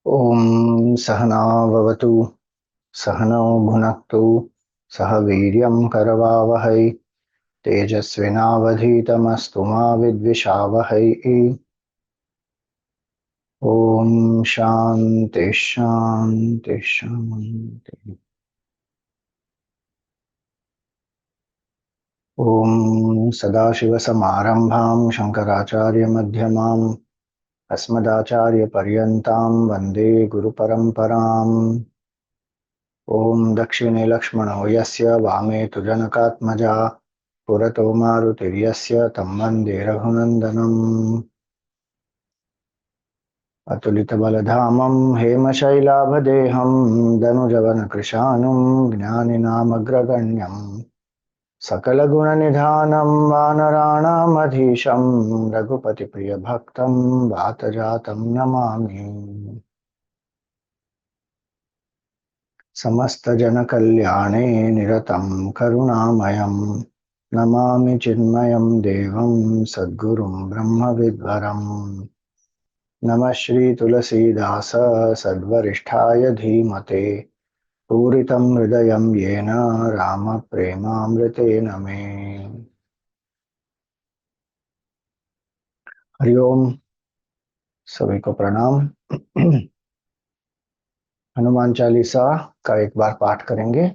ॐ सहना भवतु सहनौ भुनक्तु सह वीर्यं करवावहै तेजस्विनावधीतमस्तु मा विद्विषावहै। ॐ शान्ति शान्ति शान्ति। ॐ सदाशिवसमारम्भां शङ्कराचार्यमध्यमाम् अस्मदाचार्यपर्यन्तां वन्दे गुरुपरम्पराम्। ॐ दक्षिणे लक्ष्मणो यस्य वामे तु जनकात्मजा पुरतो मारुतिर्यस्य तं वन्दे रघुनन्दनम्। अतुलितबलधामं हेमशैलाभदेहं दनुजवनकृशानुं ज्ञानिनामग्रगण्यं सकलगुणनिधानं वानराणामधीशं रघुपतिप्रियभक्तं वातजातं नमामि। समस्तजनकल्याणे निरतं करुणामयं नमामि चिन्मयं देवं सद्गुरुं ब्रह्मविद्वरम्। नमः श्री तुलसीदास सद्वरिष्ठाय धीमते पूरितं हृदयं येन राम प्रेमामृतेन मे। हरिओम। सभी को प्रणाम। हनुमान चालीसा का एक बार पाठ करेंगे।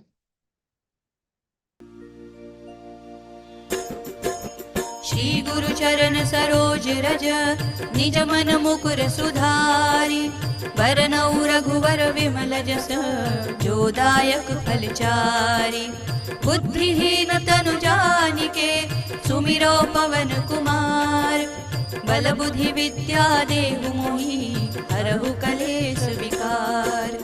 श्री गुरु चरण सरोज रज निज मन मुकुर सुधारी वरनऊ रघुवर विमल जस जो दायक फलचारी। बुद्धिहीन तनु जानिके सुमिरो पवन कुमार बल बुद्धि विद्या देहु मोहि हरहु कलेस विकार।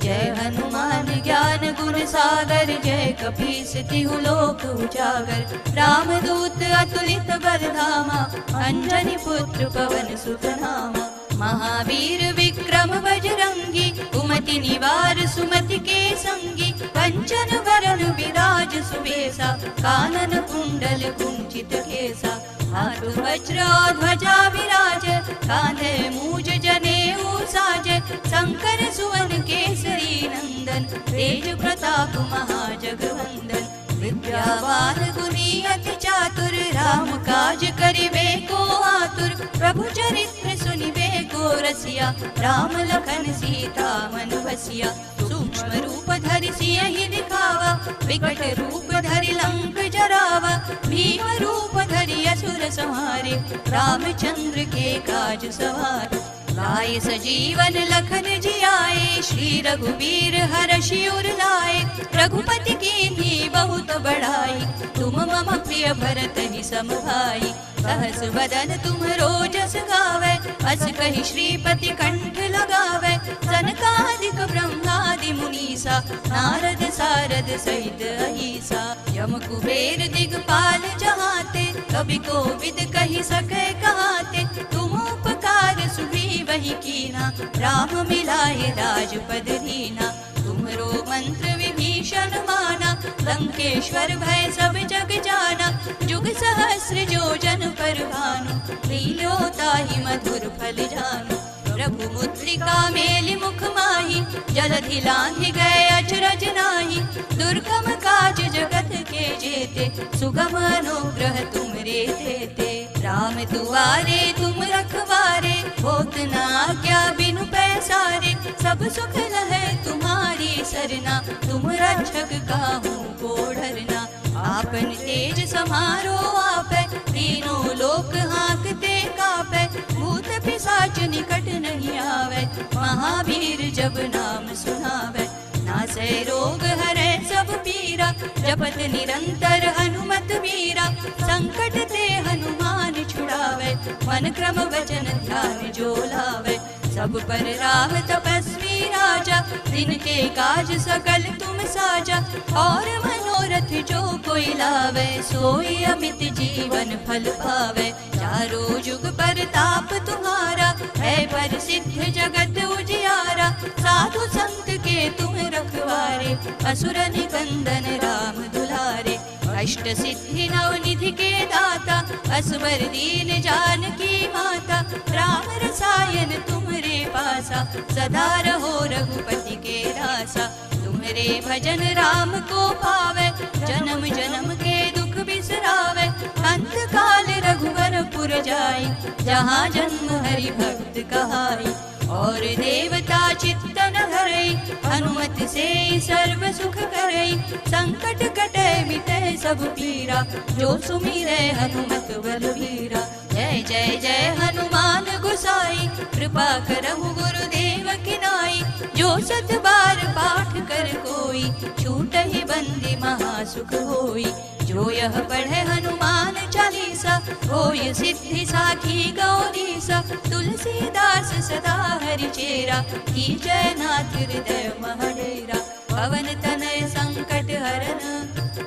जय हनुमान ज्ञान गुण सागर जय कपीस तिहु लोक उजागर। रामदूत अतुलित बल धामा अंजनी पुत्र पवन सुत नामा। महावीर विक्रम बजरंगी कुमति निवार सुमति के संगी। कंचन वरन विराज सुबेसा कानन कुंडल कुंचित केसा। हाथ वज्र ध्वजा विराज कांधे मूज जनेऊ साज। शंकर सुवन केसरी नंदन तेज प्रताप महाजगवंदन। विद्यावान गुणी अति चातुर राम काज करिबे को आतुर। प्रभु चरित्र सुनिबे को रसिया राम लखन सीता मन बसिया। सूक्ष्म रूप धरि सियहि दिखावा विकट रूप धरि लंक जरावा। भीम रूप धरि असुर संहारे रामचंद्र के काज सवारे। लाए सजीवन लखन जियाए श्री रघुवीर हरषि उर लाए। रघुपति कीन्ही बहुत बड़ाई तुम मम प्रिय भरत ही सम भाई। सहस बदन तुम रोजस गावे अस कहि श्रीपति कंठ लगावे। सनकादिक ब्रह्मादि मुनीसा नारद सारद सहित अहिसा। यम कुबेर दिगपाल जहाते कवि कोविद कहि सके कहाते। तुम उपकार सुभी वही कीना राम मिलाए राजपद दीना। तुमरो मंत्र विभीषण माना लंकेश्वर भय सब जग जाना। जुग सहस्र जो जन पर भानु लीलो ताहि मधुर फल जानु। प्रभु मुद्रिका मेलि मुख माहि जलधि लांघि गए अचरज नाहि। दुर्गम काज जगत के जेते सुगम अनुग्रह तुमरे तेते। राम दुआरे तुम रखवारे होत न आज्ञा बिनु पैसारे। सब सुख लहै तुम्हारी सरना तुम रक्षक काहू को डरना। आपन तेज समारो आपै तीनों लोक हाँकते कापै। भूत पिशाच निकट नहीं आवे महावीर जब नाम सुनावे। नासै रोग हरै सब पीरा जपत निरंतर हनुमत वीरा। संकट ते हनुमान छुड़ावे मन क्रम वचन ध्यान जो लावे। सब पर राम तपस्वी राजा जिनके काज सकल तुम साजा। और मनोरथ जो कोई लावे सोई अमित जीवन फल पावे। चारों जुग पर ताप तुम्हारा है प्रसिद्ध जगत उजियारा। साधु संत के तुम रखवारे असुर निकंदन राम दुलारे। अष्ट सिद्धि नवनिधि के दाता असवर दीन जानकी माता। राम रसायन तुमरे पासा, सदा रहो रघुपति के दासा। तुम्हारे भजन राम को पावे, जन्म जन्म के दुख बिसरावे। अंत काल रघुवर पुर जाई, जहाँ जन्म हरि भक्त कहाई। और देवता चित्तन धरई, हनुमत से सर्व सुख करई। संकट कटे मिटे सब पीरा, जो सुमिरै हनुमत बलबीरा। जय जय जय हनुमान गोसाई, कृपा करहु गुरुदेव की नाई। जो सत बार पाठ कर कोई, छूटहि बंदी महासुख होई। जो यह पढ़े हनुमान चालीसा, होय सिद्धि साखी गौरीसा। तुलसीदास सदा हरि चेरा, कीजय नाथ हृदय महडेरा। पवन तनय संकट हरन,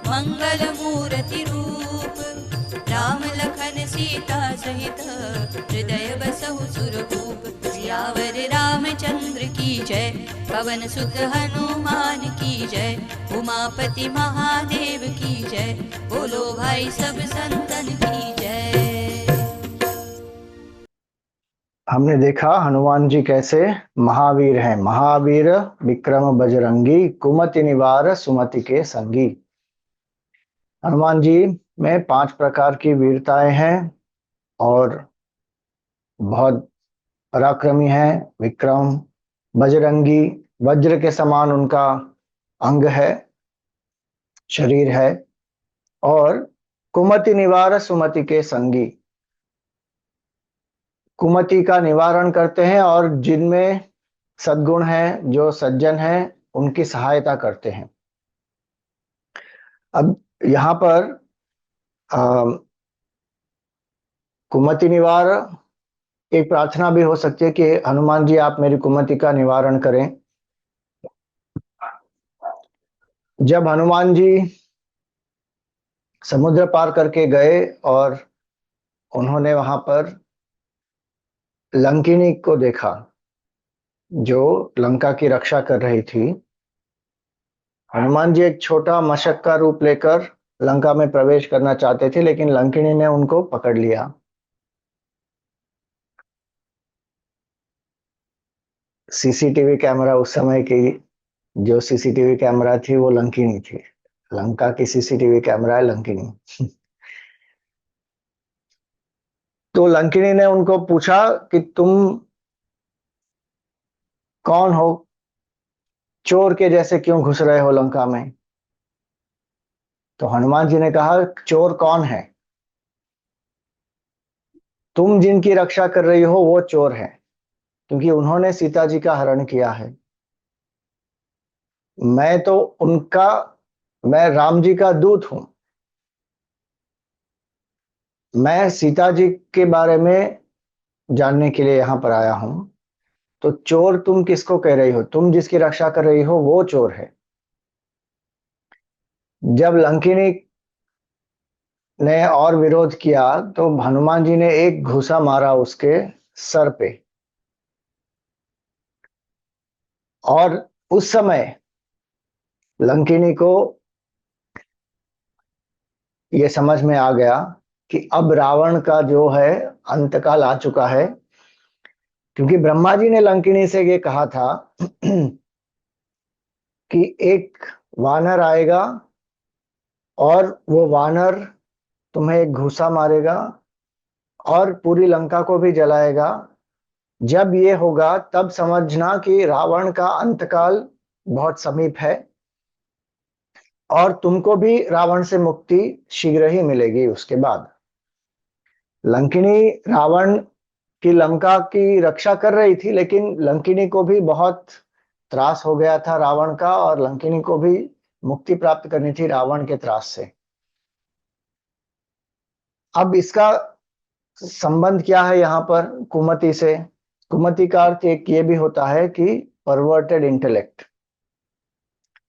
मंगल मूर्ति रूप। राम लखन सीता सहित, हृदय बसहु सुरभूप। सियावर रामचंद्र की जय, पवन सुत हनुमान की जय। उमापति महादेव की जय, बोलो भाई सब संतन की जय। हमने देखा हनुमान जी कैसे महावीर हैं। महावीर विक्रम बजरंगी, कुमति निवार सुमति के संगी। हनुमान जी में 5 प्रकार की वीरताएं हैं और बहुत पराक्रमी हैं। विक्रम, बजरंगी, वज्र के समान उनका अंग है, शरीर है। और कुमति निवार सुमति के संगी, कुमति का निवारण करते हैं और जिनमें सद्गुण है, जो सज्जन है, उनकी सहायता करते हैं। अब यहाँ पर कुमति निवार एक प्रार्थना भी हो सकती है कि हनुमान जी आप मेरी कुमति का निवारण करें। जब हनुमान जी समुद्र पार करके गए और उन्होंने वहां पर लंकिनी को देखा, जो लंका की रक्षा कर रही थी। हनुमान जी एक छोटा मशक का रूप लेकर लंका में प्रवेश करना चाहते थे, लेकिन लंकिनी ने उनको पकड़ लिया। सीसीटीवी कैमरा, उस समय की जो सीसीटीवी कैमरा थी वो लंकिनी थी। लंका की सीसीटीवी कैमरा है लंकिनी। तो लंकिनी ने उनको पूछा कि तुम कौन हो, चोर के जैसे क्यों घुस रहे हो लंका में। तो हनुमान जी ने कहा, चोर कौन है? तुम जिनकी रक्षा कर रही हो वो चोर है, क्योंकि उन्होंने सीता जी का हरण किया है। मैं राम जी का दूत हूं। मैं सीता जी के बारे में जानने के लिए यहां पर आया हूं। तो चोर तुम किसको कह रही हो? तुम जिसकी रक्षा कर रही हो वो चोर है। जब लंकिनी ने और विरोध किया तो हनुमान जी ने एक घूसा मारा उसके सर पे, और उस समय लंकिनी को यह समझ में आ गया कि अब रावण का जो है अंतकाल आ चुका है। क्योंकि ब्रह्मा जी ने लंकिनी से ये कहा था कि एक वानर आएगा और वो वानर तुम्हें एक घूसा मारेगा और पूरी लंका को भी जलाएगा। जब ये होगा तब समझना कि रावण का अंतकाल बहुत समीप है और तुमको भी रावण से मुक्ति शीघ्र ही मिलेगी। उसके बाद लंकिनी रावण की लंका की रक्षा कर रही थी, लेकिन लंकिनी को भी बहुत त्रास हो गया था रावण का, और लंकिनी को भी मुक्ति प्राप्त करनी थी रावण के त्रास से। अब इसका संबंध क्या है यहाँ पर कुमति से? कुमति का अर्थ एक ये भी होता है कि परवर्टेड इंटेलेक्ट,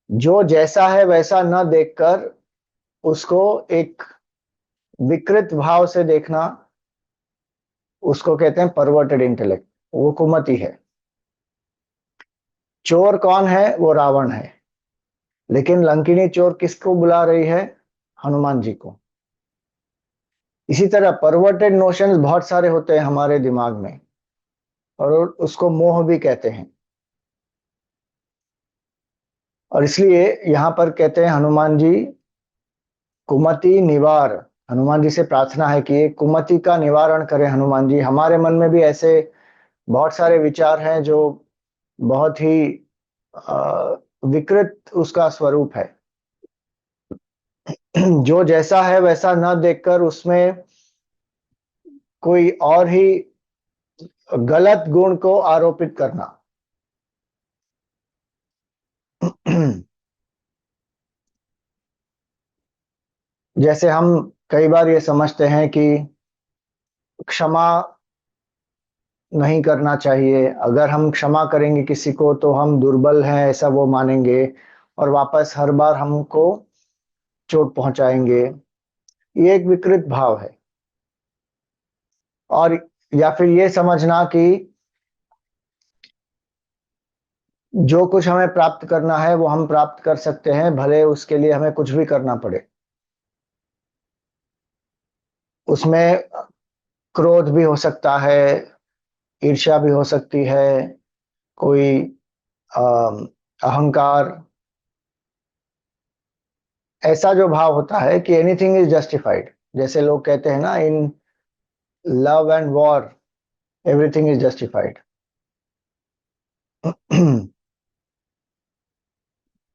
जो जैसा है वैसा न देखकर उसको एक विकृत भाव से देखना, उसको कहते हैं परवर्टेड इंटेलेक्ट। वो कुमति है। चोर कौन है? वो रावण है। लेकिन लंकिनी चोर किसको बुला रही है? हनुमान जी को। इसी तरह परवर्टेड नोशंस बहुत सारे होते हैं हमारे दिमाग में, और उसको मोह भी कहते हैं। और इसलिए यहाँ पर कहते हैं हनुमान जी, कुमति निवार। हनुमान जी से प्रार्थना है कि कुमति का निवारण करें हनुमान जी। हमारे मन में भी ऐसे बहुत सारे विचार हैं जो बहुत ही विकृत उसका स्वरूप है। जो जैसा है वैसा न देखकर उसमें कोई और ही गलत गुण को आरोपित करना। जैसे हम कई बार ये समझते हैं कि क्षमा नहीं करना चाहिए, अगर हम क्षमा करेंगे किसी को तो हम दुर्बल हैं ऐसा वो मानेंगे और वापस हर बार हमको चोट पहुंचाएंगे। ये एक विकृत भाव है। और या फिर ये समझना कि जो कुछ हमें प्राप्त करना है वो हम प्राप्त कर सकते हैं, भले उसके लिए हमें कुछ भी करना पड़े। उसमें क्रोध भी हो सकता है, ईर्ष्या भी हो सकती है, कोई अहंकार, ऐसा जो भाव होता है कि एनीथिंग इज जस्टिफाइड। जैसे लोग कहते हैं ना, in love and war everything is justified.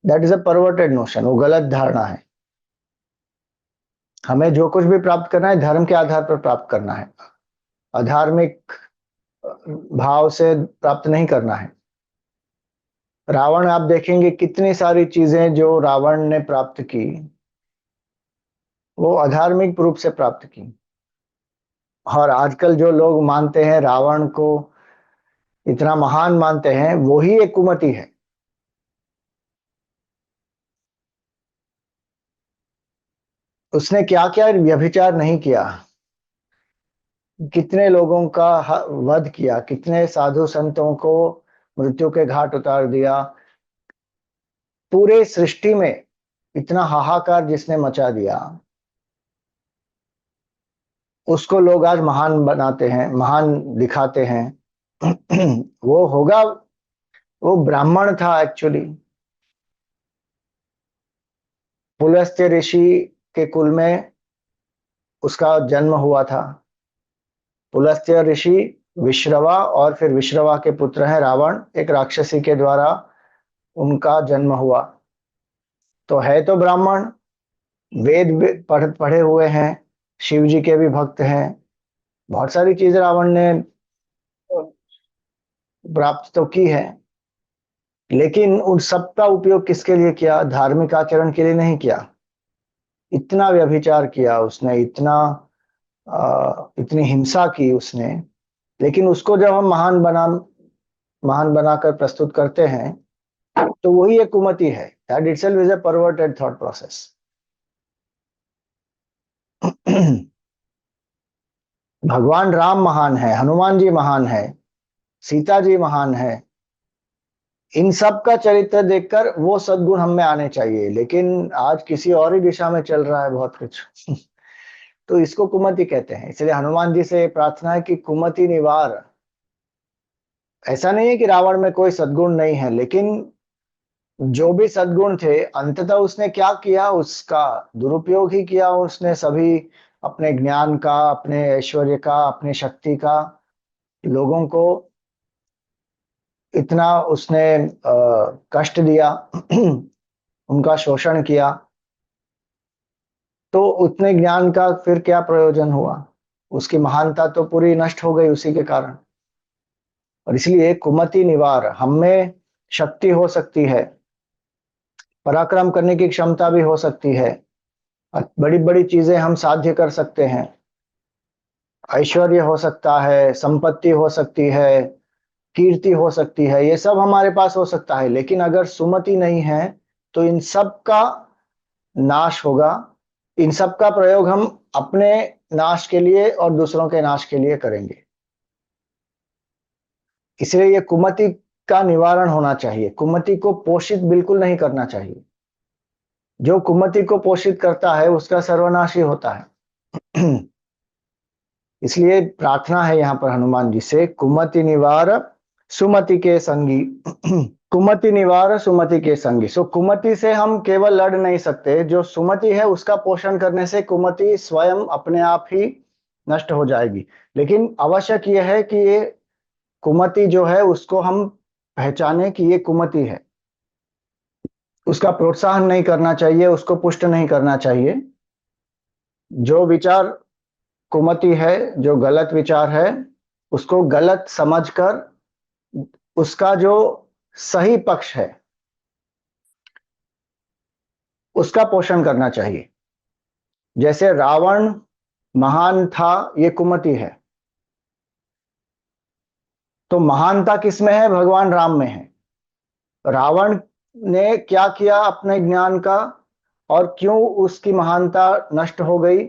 That is a perverted notion, वो गलत धारणा है। हमें जो कुछ भी प्राप्त करना है धर्म के आधार पर प्राप्त करना है, अधार्मिक भाव से प्राप्त नहीं करना है। रावण, आप देखेंगे कितनी सारी चीजें जो रावण ने प्राप्त की वो अधार्मिक रूप से प्राप्त की। और आजकल जो लोग मानते हैं रावण को, इतना महान मानते हैं, वो ही एक कुमति है। उसने क्या क्या व्यभिचार नहीं किया, कितने लोगों का वध किया, कितने साधु संतों को मृत्यु के घाट उतार दिया। पूरे सृष्टि में इतना हाहाकार जिसने मचा दिया, उसको लोग आज महान बनाते हैं, महान दिखाते हैं। वो होगा, वो ब्राह्मण था एक्चुअली। पुलस्त्य ऋषि के कुल में उसका जन्म हुआ था। पुलस्त्य ऋषि विश्रवा, और फिर विश्रवा के पुत्र हैं रावण, एक राक्षसी के द्वारा उनका जन्म हुआ। तो है तो ब्राह्मण, वेद पढ़े हुए हैं, शिव जी के भी भक्त हैं। बहुत सारी चीज रावण ने प्राप्त तो की है, लेकिन उन सब का उपयोग किसके लिए किया? धार्मिक आचरण के लिए नहीं किया। इतना व्यभिचार किया उसने, इतनी हिंसा की उसने, लेकिन उसको जब हम महान बनाकर प्रस्तुत करते हैं तो वही एक कुमति है। That itself is a perverted thought process. भगवान राम महान है, हनुमान जी महान है, सीता जी महान है। इन सब का चरित्र देखकर वो सद्गुण हम में आने चाहिए, लेकिन आज किसी और ही दिशा में चल रहा है बहुत कुछ। तो इसको कुमति कहते हैं। इसलिए हनुमान जी से प्रार्थना है कि कुमति निवार। ऐसा नहीं है कि रावण में कोई सद्गुण नहीं है, लेकिन जो भी सद्गुण थे अंततः उसने क्या किया? उसका दुरुपयोग ही किया उसने, सभी अपने ज्ञान का, अपने ऐश्वर्य का, अपनी शक्ति का, लोगों को इतना उसने कष्ट दिया, उनका शोषण किया। तो उतने ज्ञान का फिर क्या प्रयोजन हुआ? उसकी महानता तो पूरी नष्ट हो गई उसी के कारण। और इसलिए कुमति निवार, हम में शक्ति हो सकती है, पराक्रम करने की क्षमता भी हो सकती है, बड़ी बड़ी चीजें हम साध्य कर सकते हैं, ऐश्वर्य हो सकता है, संपत्ति हो सकती है, कीर्ति हो सकती है, ये सब हमारे पास हो सकता है। लेकिन अगर सुमति नहीं है तो इन सब का नाश होगा। इन सब का प्रयोग हम अपने नाश के लिए और दूसरों के नाश के लिए करेंगे। इसलिए ये कुमति का निवारण होना चाहिए। कुमति को पोषित बिल्कुल नहीं करना चाहिए। जो कुमति को पोषित करता है उसका सर्वनाश ही होता है। इसलिए प्रार्थना है यहाँ पर हनुमान जी से, कुमति निवार सुमति के संगी। कुमति निवार सुमति के संगी। सो कुमति से हम केवल लड़ नहीं सकते, जो सुमति है उसका पोषण करने से कुमति स्वयं अपने आप ही नष्ट हो जाएगी। लेकिन आवश्यक यह है कि ये कुमति जो है उसको हम पहचाने कि ये कुमति है, उसका प्रोत्साहन नहीं करना चाहिए, उसको पुष्ट नहीं करना चाहिए। जो विचार कुमति है, जो गलत विचार है, उसको गलत समझकर उसका जो सही पक्ष है उसका पोषण करना चाहिए। जैसे रावण महान था, ये कुमति है। तो महानता किसमें है? भगवान राम में है। रावण ने क्या किया अपने ज्ञान का, और क्यों उसकी महानता नष्ट हो गई,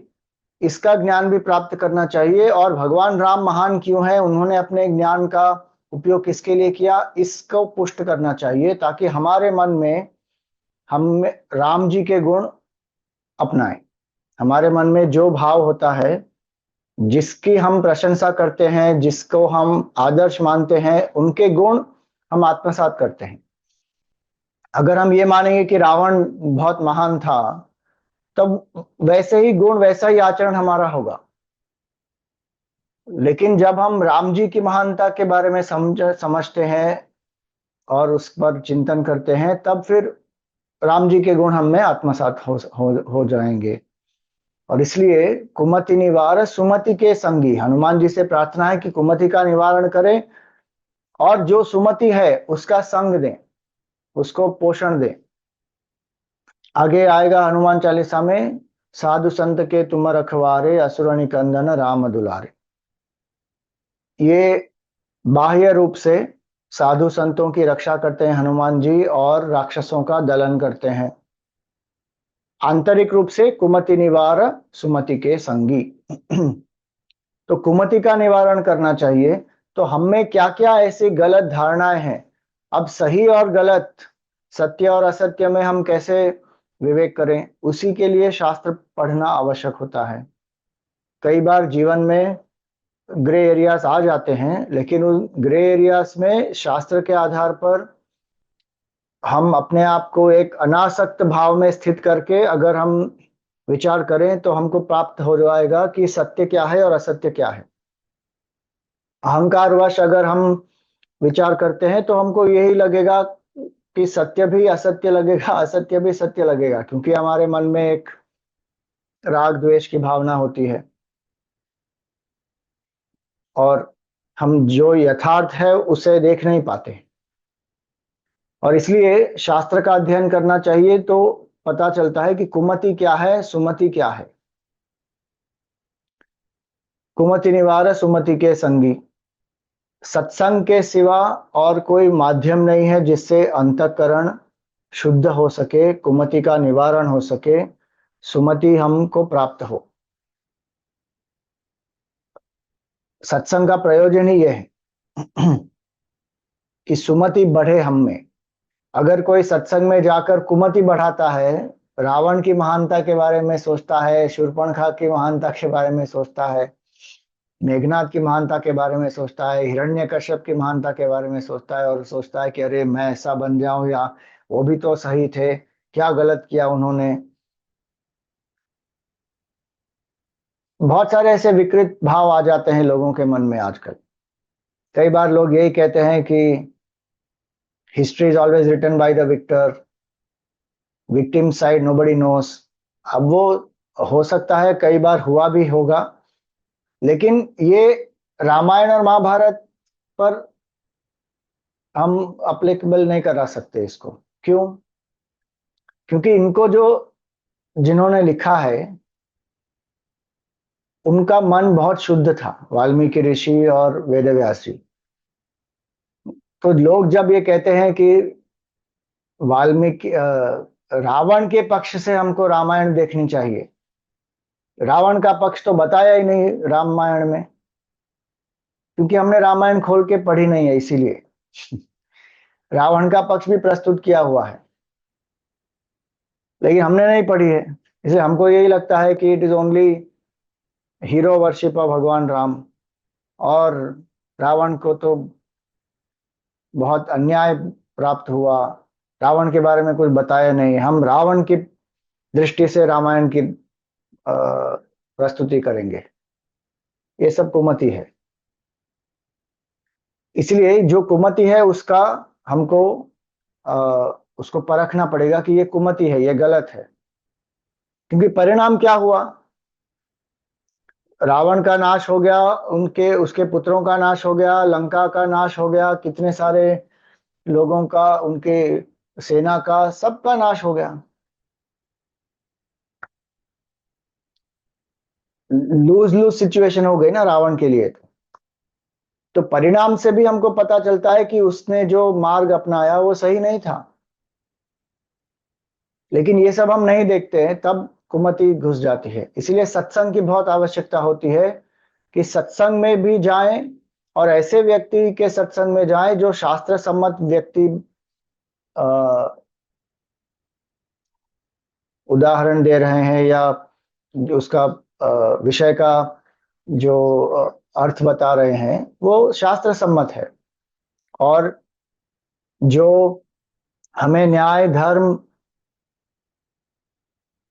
इसका ज्ञान भी प्राप्त करना चाहिए। और भगवान राम महान क्यों है, उन्होंने अपने ज्ञान का उपयोग किसके लिए किया, इसको पुष्ट करना चाहिए, ताकि हमारे मन में हम राम जी के गुण अपनाएं। हमारे मन में जो भाव होता है, जिसकी हम प्रशंसा करते हैं, जिसको हम आदर्श मानते हैं, उनके गुण हम आत्मसात करते हैं। अगर हम ये मानेंगे कि रावण बहुत महान था, तब वैसे ही गुण, वैसा ही आचरण हमारा होगा। लेकिन जब हम राम जी की महानता के बारे में समझते हैं और उस पर चिंतन करते हैं, तब फिर राम जी के गुण हम में आत्मसात हो जाएंगे। और इसलिए कुमति निवार सुमति के संगी, हनुमान जी से प्रार्थना है कि कुमति का निवारण करें और जो सुमति है उसका संग दें, उसको पोषण दें। आगे आएगा हनुमान चालीसा में, साधु संत के तुम रखवारे, असुर निकंदन राम दुलारे। ये बाह्य रूप से साधु संतों की रक्षा करते हैं हनुमान जी और राक्षसों का दलन करते हैं। आंतरिक रूप से कुमति निवार सुमति के संगी। तो कुमति का निवारण करना चाहिए। तो हम में क्या क्या ऐसी गलत धारणाएं हैं, अब सही और गलत, सत्य और असत्य में हम कैसे विवेक करें, उसी के लिए शास्त्र पढ़ना आवश्यक होता है। कई बार जीवन में ग्रे एरियाज आ जाते हैं, लेकिन उन ग्रे एरियाज में शास्त्र के आधार पर हम अपने आप को एक अनासक्त भाव में स्थित करके अगर हम विचार करें, तो हमको प्राप्त हो जाएगा कि सत्य क्या है और असत्य क्या है। अहंकारवश अगर हम विचार करते हैं तो हमको यही लगेगा कि सत्य भी असत्य लगेगा, असत्य भी सत्य लगेगा, क्योंकि हमारे मन में एक राग द्वेष की भावना होती है और हम जो यथार्थ है उसे देख नहीं पाते। और इसलिए शास्त्र का अध्ययन करना चाहिए, तो पता चलता है कि कुमति क्या है, सुमति क्या है। कुमति निवार सुमति के संगी, सत्संग के सिवा और कोई माध्यम नहीं है जिससे अंतःकरण शुद्ध हो सके, कुमति का निवारण हो सके, सुमति हमको प्राप्त हो। सत्संग का प्रयोजन ही यह है कि सुमति बढ़े हम में। अगर कोई सत्संग में जाकर कुमति बढ़ाता है, रावण की महानता के बारे में सोचता है, शूर्पणखा की महानता के बारे में सोचता है, मेघनाथ की महानता के बारे में सोचता है, हिरण्यकश्यप की महानता के बारे में सोचता है, और सोचता है कि अरे मैं ऐसा बन जाऊं, या वो भी तो सही थे, क्या गलत किया उन्होंने। बहुत सारे ऐसे विकृत भाव आ जाते हैं लोगों के मन में आजकल। कई बार लोग यही कहते हैं कि history is always written by the victor, victim side nobody knows. अब वो हो सकता है कई बार हुआ भी होगा, लेकिन ये रामायण और महाभारत पर हम अप्लीकेबल नहीं करा सकते इसको। क्यों? क्योंकि इनको जो जिन्होंने लिखा है उनका मन बहुत शुद्ध था, वाल्मीकि ऋषि और वेदव्यास जी। तो लोग जब ये कहते हैं कि वाल्मीकि रावण के पक्ष से हमको रामायण देखनी चाहिए, रावण का पक्ष तो बताया ही नहीं रामायण में, क्योंकि हमने रामायण खोल के पढ़ी नहीं है, इसीलिए रावण का पक्ष भी प्रस्तुत किया हुआ है लेकिन हमने नहीं पढ़ी है। इसलिए हमको यही लगता है कि it is only hero worship of भगवान राम। और रावण को तो बहुत अन्याय प्राप्त हुआ। रावण के बारे में कुछ बताया नहीं। हम रावण की दृष्टि से रामायण की प्रस्तुति करेंगे। ये सब कुमति है। इसलिए जो कुमति है उसका हमको अ, उसको परखना पड़ेगा कि ये कुमति है, ये गलत है। क्योंकि परिणाम क्या हुआ? रावण का नाश हो गया, उनके उसके पुत्रों का नाश हो गया, लंका का नाश हो गया, कितने सारे लोगों का, उनके सेना का, सबका नाश हो गया। लूज लूज सिचुएशन हो गई ना रावण के लिए। तो परिणाम से भी हमको पता चलता है कि उसने जो मार्ग अपनाया वो सही नहीं था। लेकिन ये सब हम नहीं देखते हैं, तब कुमति घुस जाती है। इसलिए सत्संग की बहुत आवश्यकता होती है कि सत्संग में भी जाएं, और ऐसे व्यक्ति के सत्संग में जाएं जो शास्त्र सम्मत व्यक्ति उदाहरण दे रहे हैं, या जो उसका विषय का जो अर्थ बता रहे हैं वो शास्त्र सम्मत है, और जो हमें न्याय धर्म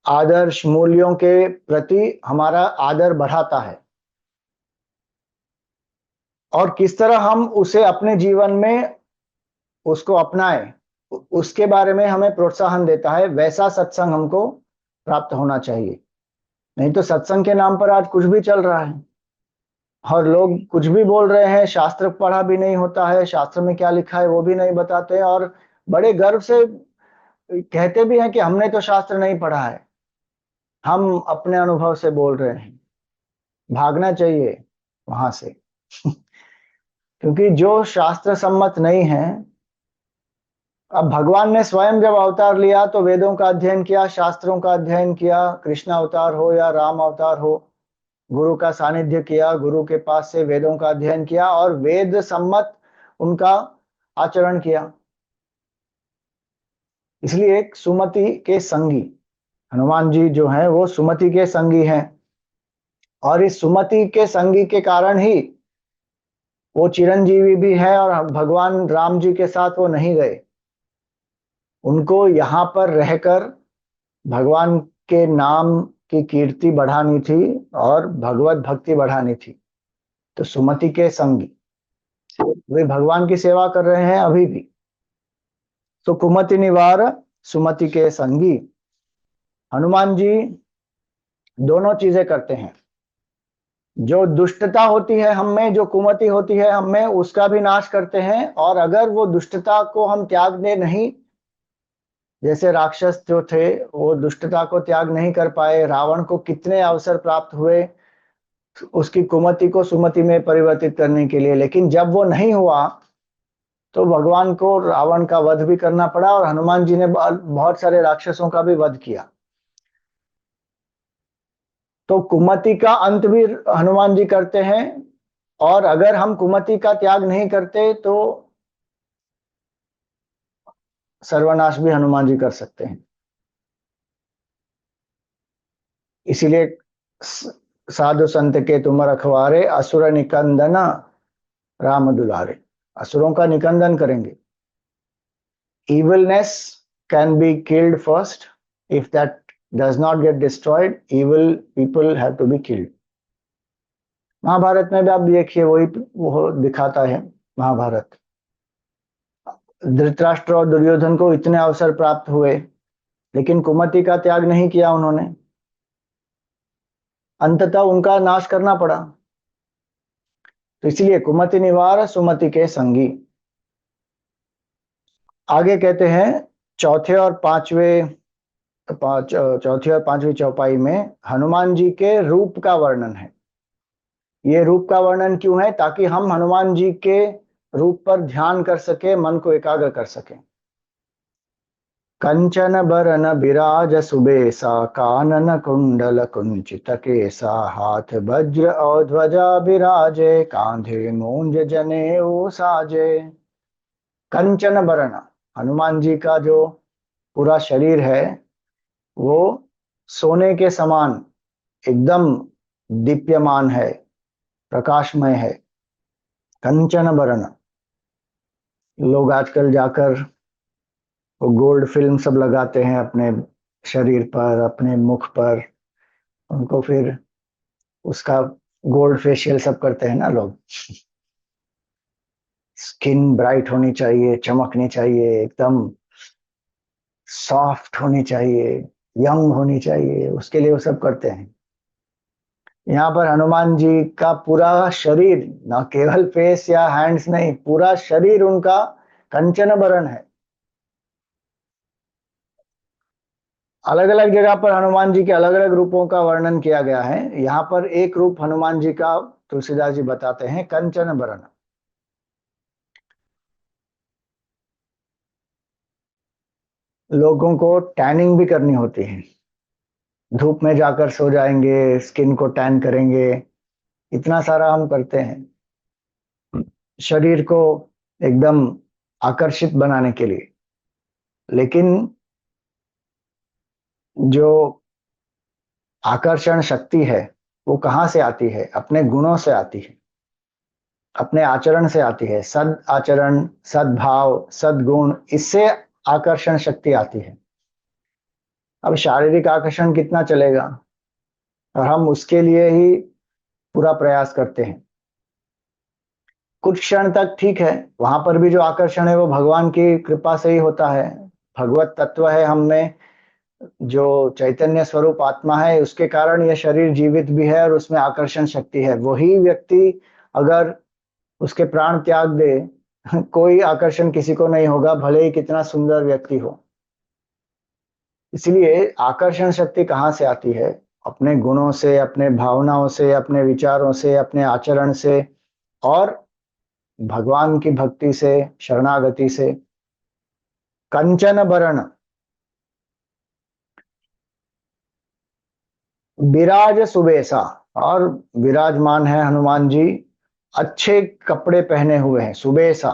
आदर्श मूल्यों के प्रति हमारा आदर बढ़ाता है, और किस तरह हम उसे अपने जीवन में उसको अपनाएं उसके बारे में हमें प्रोत्साहन देता है। वैसा सत्संग हमको प्राप्त होना चाहिए। नहीं तो सत्संग के नाम पर आज कुछ भी चल रहा है, और लोग कुछ भी बोल रहे हैं। शास्त्र पढ़ा भी नहीं होता है, शास्त्र में क्या लिखा है वो भी नहीं बताते हैं, और बड़े गर्व से कहते भी हैं कि हमने तो शास्त्र नहीं पढ़ा है, हम अपने अनुभव से बोल रहे हैं। भागना चाहिए वहां से क्योंकि जो शास्त्र सम्मत नहीं है। अब भगवान ने स्वयं जब अवतार लिया तो वेदों का अध्ययन किया, शास्त्रों का अध्ययन किया, कृष्ण अवतार हो या राम अवतार हो, गुरु का सानिध्य किया, गुरु के पास से वेदों का अध्ययन किया और वेद सम्मत उनका आचरण किया। इसलिए एक सुमति के संगी हनुमान जी जो हैं वो सुमति के संगी हैं, और इस सुमति के संगी के कारण ही वो चिरंजीवी भी है, और भगवान राम जी के साथ वो नहीं गए। उनको यहाँ पर रहकर भगवान के नाम की कीर्ति बढ़ानी थी और भगवत भक्ति बढ़ानी थी। तो सुमति के संगी वे भगवान की सेवा कर रहे हैं अभी भी। तो कुमति निवार सुमति के संगी हनुमान जी दोनों चीजें करते हैं। जो दुष्टता होती है हम में, जो कुमति होती है हम में, उसका भी नाश करते हैं। और अगर वो दुष्टता को हम त्याग दे नहीं, जैसे राक्षस जो थे वो दुष्टता को त्याग नहीं कर पाए, रावण को कितने अवसर प्राप्त हुए उसकी कुमति को सुमति में परिवर्तित करने के लिए, लेकिन जब वो नहीं हुआ तो भगवान को रावण का वध भी करना पड़ा, और हनुमान जी ने बहुत सारे राक्षसों का भी वध किया। तो कुमति का अंत भी हनुमान जी करते हैं, और अगर हम कुमति का त्याग नहीं करते तो सर्वनाश भी हनुमान जी कर सकते हैं। इसीलिए साधु संत के तुम रखवारे, असुर निकंदन राम दुलारे। असुरों का निकंदन करेंगे। Evilness can be killed first. If that does not get destroyed, evil people have to be killed. Mahabharat में भी आप देखिए वही वो दिखाता है। महाभारत धृतराष्ट्र और दुर्योधन को इतने अवसर प्राप्त हुए, लेकिन कुमति का त्याग नहीं किया उन्होंने, अंततः उनका नाश करना पड़ा। तो इसलिए कुमति निवार सुमति के संगी। आगे कहते हैं चौथी और पांचवी चौपाई में हनुमान जी के रूप का वर्णन है। ये रूप का वर्णन क्यों है? ताकि हम हनुमान जी के रूप पर ध्यान कर सके, मन को एकाग्र कर सके। कंचन बरन बिराज सुबेसा, कानन कुंडल कुंचित केसा, हाथ वज्र और ध्वजा बिराजे, कांधे मूंज जनेऊ साजे। कंचन बरन, हनुमान जी का जो पूरा शरीर है वो सोने के समान एकदम दीप्यमान है, प्रकाशमय है, कंचन बरन। लोग आजकल जाकर वो गोल्ड फिल्म सब लगाते हैं अपने शरीर पर, अपने मुख पर, उनको फिर उसका गोल्ड फेशियल सब करते हैं ना लोग। स्किन ब्राइट होनी चाहिए, चमकनी चाहिए, एकदम सॉफ्ट होनी चाहिए, यंग होनी चाहिए, उसके लिए वो सब करते हैं। यहाँ पर हनुमान जी का पूरा शरीर, ना केवल फेस या हैंड्स नहीं, पूरा शरीर उनका कंचन बरन है। अलग अलग जगह पर हनुमान जी के अलग अलग रूपों का वर्णन किया गया है। यहाँ पर एक रूप हनुमान जी का तुलसीदास जी बताते हैं, कंचन बरन। लोगों को टैनिंग भी करनी होती है, धूप में जाकर सो जाएंगे, स्किन को टैन करेंगे, इतना सारा हम करते हैं शरीर को एकदम आकर्षित बनाने के लिए। लेकिन जो आकर्षण शक्ति है वो कहाँ से आती है? अपने गुणों से आती है, अपने आचरण से आती है। सद आचरण, सद्भाव, सद्गुण, इससे आकर्षण शक्ति आती है। अब शारीरिक आकर्षण कितना चलेगा, और हम उसके लिए ही पूरा प्रयास करते हैं। कुछ क्षण तक ठीक है, वहां पर भी जो आकर्षण है वो भगवान की कृपा से ही होता है। भगवत तत्व है हम में, जो चैतन्य स्वरूप आत्मा है, उसके कारण यह शरीर जीवित भी है और उसमें आकर्षण शक्ति है। वही व्यक्ति अगर उसके प्राण त्याग दे, कोई आकर्षण किसी को नहीं होगा, भले ही कितना सुंदर व्यक्ति हो। इसलिए आकर्षण शक्ति कहाँ से आती है? अपने गुणों से, अपने भावनाओं से, अपने विचारों से, अपने आचरण से, और भगवान की भक्ति से, शरणागति से। कंचन बरण, विराज सुबेसा, और विराजमान है हनुमान जी, अच्छे कपड़े पहने हुए हैं, सुबेसा।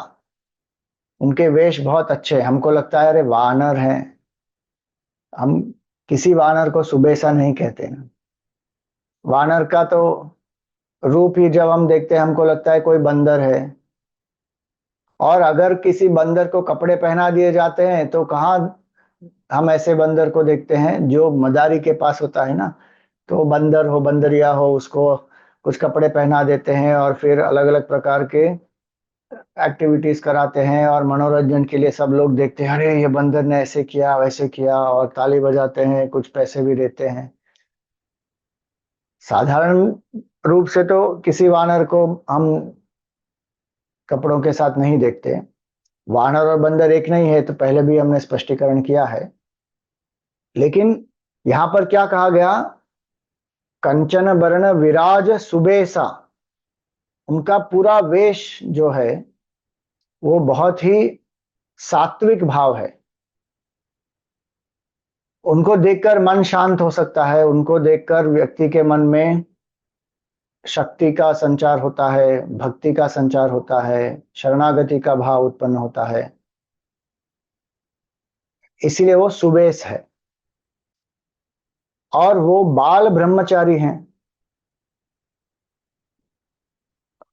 उनके वेश बहुत अच्छे हैं, हमको लगता है अरे वानर हैं, हम किसी वानर को सुबेसा नहीं कहते ना। वानर का तो रूप ही जब हम देखते हैं हमको लगता है कोई बंदर है। और अगर किसी बंदर को कपड़े पहना दिए जाते हैं तो कहाँ हम ऐसे बंदर को देखते हैं जो मदारी के पास होता है ना, तो बंदर हो, बंदरिया हो, उसको कुछ कपड़े पहना देते हैं और फिर अलग अलग प्रकार के एक्टिविटीज कराते हैं और मनोरंजन के लिए सब लोग देखते हैं, अरे ये बंदर ने ऐसे किया वैसे किया, और ताली बजाते हैं, कुछ पैसे भी देते हैं। साधारण रूप से तो किसी वानर को हम कपड़ों के साथ नहीं देखते। वानर और बंदर एक नहीं है, तो पहले भी हमने स्पष्टीकरण किया है। लेकिन यहां पर क्या कहा गया? कंचन बरण विराज सुबेसा। उनका पूरा वेश जो है वो बहुत ही सात्विक भाव है। उनको देखकर मन शांत हो सकता है, उनको देखकर व्यक्ति के मन में शक्ति का संचार होता है, भक्ति का संचार होता है, शरणागति का भाव उत्पन्न होता है। इसीलिए वो सुबेस है। और वो बाल ब्रह्मचारी हैं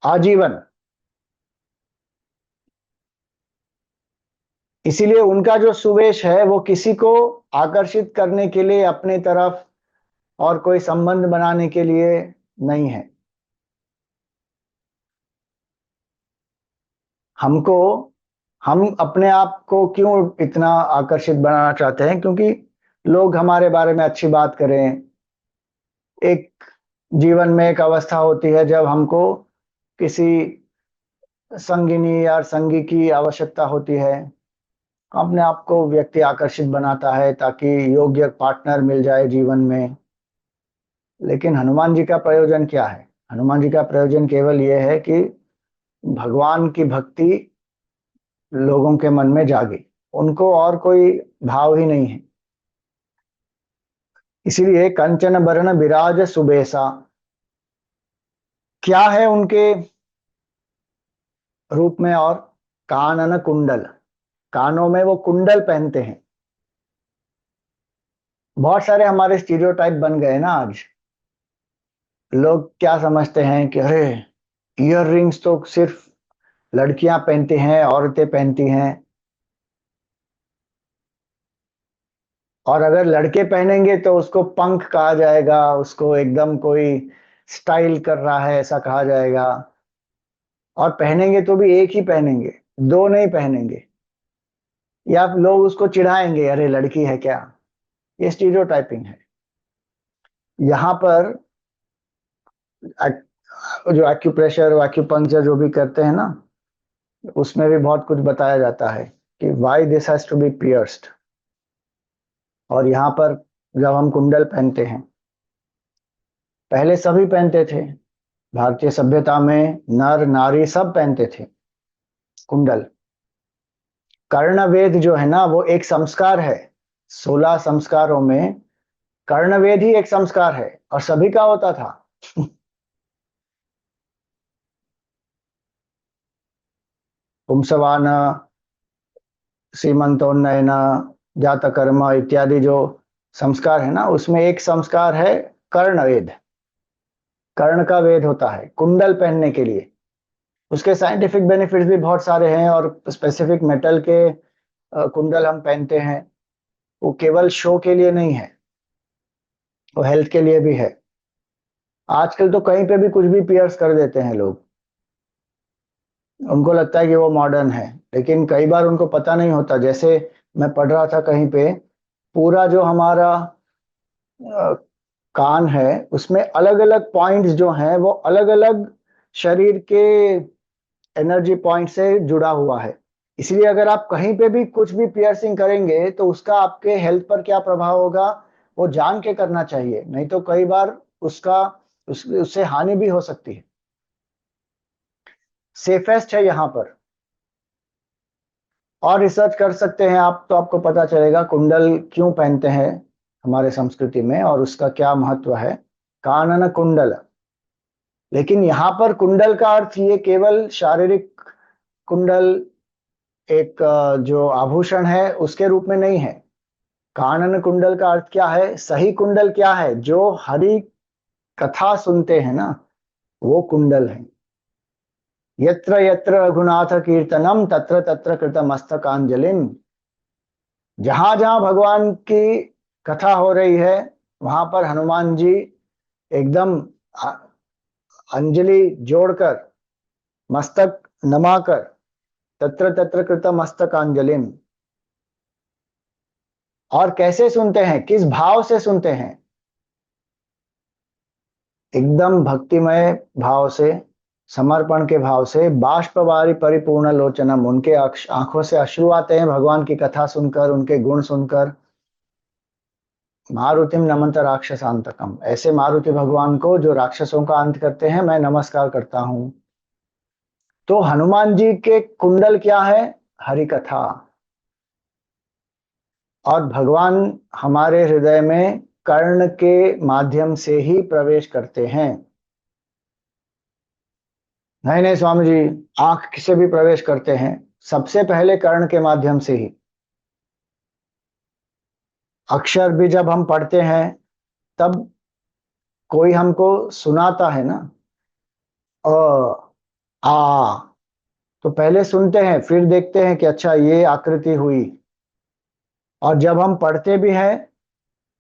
आजीवन। इसीलिए उनका जो सुवेश है वो किसी को आकर्षित करने के लिए अपने तरफ और कोई संबंध बनाने के लिए नहीं है। हमको, हम अपने आप को क्यों इतना आकर्षित बनाना चाहते हैं? क्योंकि लोग हमारे बारे में अच्छी बात करें। एक जीवन में एक अवस्था होती है जब हमको किसी संगिनी या संगी की आवश्यकता होती है। अपने आप को व्यक्ति आकर्षित बनाता है ताकि योग्य पार्टनर मिल जाए जीवन में। लेकिन हनुमान जी का प्रयोजन क्या है? हनुमान जी का प्रयोजन केवल यह है कि भगवान की भक्ति लोगों के मन में जागे, उनको और कोई भाव ही नहीं है। इसीलिए कंचन बरन विराज सुबेसा। क्या है उनके रूप में? और कानन कुंडल, कानों में वो कुंडल पहनते हैं। बहुत सारे हमारे स्टीरियोटाइप बन गए ना आज। लोग क्या समझते हैं कि अरे ईयर रिंग्स तो सिर्फ लड़कियां पहनती हैं, औरतें पहनती हैं, और अगर लड़के पहनेंगे तो उसको पंक कहा जाएगा, उसको एकदम कोई स्टाइल कर रहा है ऐसा कहा जाएगा। और पहनेंगे तो भी एक ही पहनेंगे, दो नहीं पहनेंगे, या लोग उसको चिढ़ाएंगे, अरे लड़की है क्या। ये स्टीरियोटाइपिंग है। यहाँ पर जो एक्यूप्रेशर एक्यूपंक्चर जो भी करते हैं ना, उसमें भी बहुत कुछ बताया जाता है कि why this has to be pierced. और यहाँ पर जब हम कुंडल पहनते हैं, पहले सभी पहनते थे, भारतीय सभ्यता में नर नारी सब पहनते थे कुंडल। कर्णवेद जो है ना, वो एक संस्कार है। 16 संस्कारों में कर्णवेद ही एक संस्कार है, और सभी का होता था। पुंसवान, सीमंतोन्नयन, जातकर्म इत्यादि जो संस्कार है ना, उसमें एक संस्कार है कर्णवेद। कर्ण का वेद होता है कुंडल पहनने के लिए। उसके साइंटिफिक बेनिफिट्स भी बहुत सारे हैं, और स्पेसिफिक मेटल के कुंडल हम पहनते हैं। वो केवल शो के लिए नहीं है, वो हेल्थ के लिए भी है। आजकल तो कहीं पे भी कुछ भी पियर्स कर देते हैं लोग, उनको लगता है कि वो मॉडर्न है, लेकिन कई बार उनको पता नहीं होता। जैसे मैं पढ़ रहा था कहीं पे, पूरा जो हमारा अ, कान है, उसमें अलग अलग पॉइंट्स जो हैं वो अलग अलग शरीर के एनर्जी पॉइंट से जुड़ा हुआ है। इसलिए अगर आप कहीं पे भी कुछ भी पियर्सिंग करेंगे तो उसका आपके हेल्थ पर क्या प्रभाव होगा, वो जान के करना चाहिए, नहीं तो कई बार उसका उससे हानि भी हो सकती है। सेफेस्ट है यहाँ पर। और रिसर्च कर सकते हैं आप, तो आपको पता चलेगा कुंडल क्यों पहनते हैं हमारे संस्कृति में, और उसका क्या महत्व है। कानन कुंडल। लेकिन यहाँ पर कुंडल का अर्थ ये केवल शारीरिक कुंडल, एक जो आभूषण है उसके रूप में नहीं है। कानन कुंडल का अर्थ क्या है, सही कुंडल क्या है, जो हरि कथा सुनते हैं ना, वो कुंडल है। यत्र यत्र रघुनाथ कीर्तनम तत्र तत्र कृत मस्तकांजलिम। जहां जहां भगवान की कथा हो रही है, वहां पर हनुमान जी एकदम अंजलि जोड़कर, मस्तक नमाकर, तत्र तत्र कृत मस्तकांजलिम। और कैसे सुनते हैं, किस भाव से सुनते हैं, एकदम भक्तिमय भाव से, समर्पण के भाव से। बाष्पवारी परिपूर्ण लोचनम, उनके आंखों से अश्रु आते हैं भगवान की कथा सुनकर, उनके गुण सुनकर। मारुतिम नमंत राक्षसांतकम, ऐसे मारुति भगवान को जो राक्षसों का अंत करते हैं, मैं नमस्कार करता हूं। तो हनुमान जी के कुंडल क्या है, हरि कथा। और भगवान हमारे हृदय में कर्ण के माध्यम से ही प्रवेश करते हैं। नहीं नहीं स्वामी जी, आंख से भी प्रवेश करते हैं, सबसे पहले कर्ण के माध्यम से ही। अक्षर भी जब हम पढ़ते हैं, तब कोई हमको सुनाता है ना, अ आ, तो पहले सुनते हैं, फिर देखते हैं कि अच्छा ये आकृति हुई। और जब हम पढ़ते भी हैं,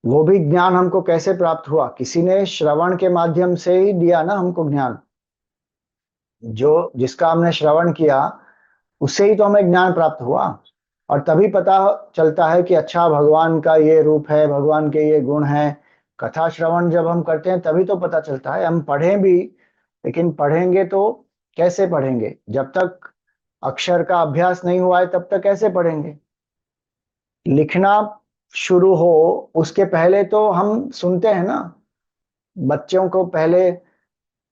वो भी ज्ञान हमको कैसे प्राप्त हुआ, किसी ने श्रवण के माध्यम से ही दिया ना हमको ज्ञान। जो जिसका हमने श्रवण किया, उससे ही तो हमें ज्ञान प्राप्त हुआ। और तभी पता चलता है कि अच्छा भगवान का ये रूप है, भगवान के ये गुण हैं। कथा श्रवण जब हम करते हैं तभी तो पता चलता है। हम पढ़ें भी, लेकिन पढ़ेंगे तो कैसे पढ़ेंगे, जब तक अक्षर का अभ्यास नहीं हुआ है तब तक कैसे पढ़ेंगे। लिखना शुरू हो उसके पहले तो हम सुनते हैं ना, बच्चों को पहले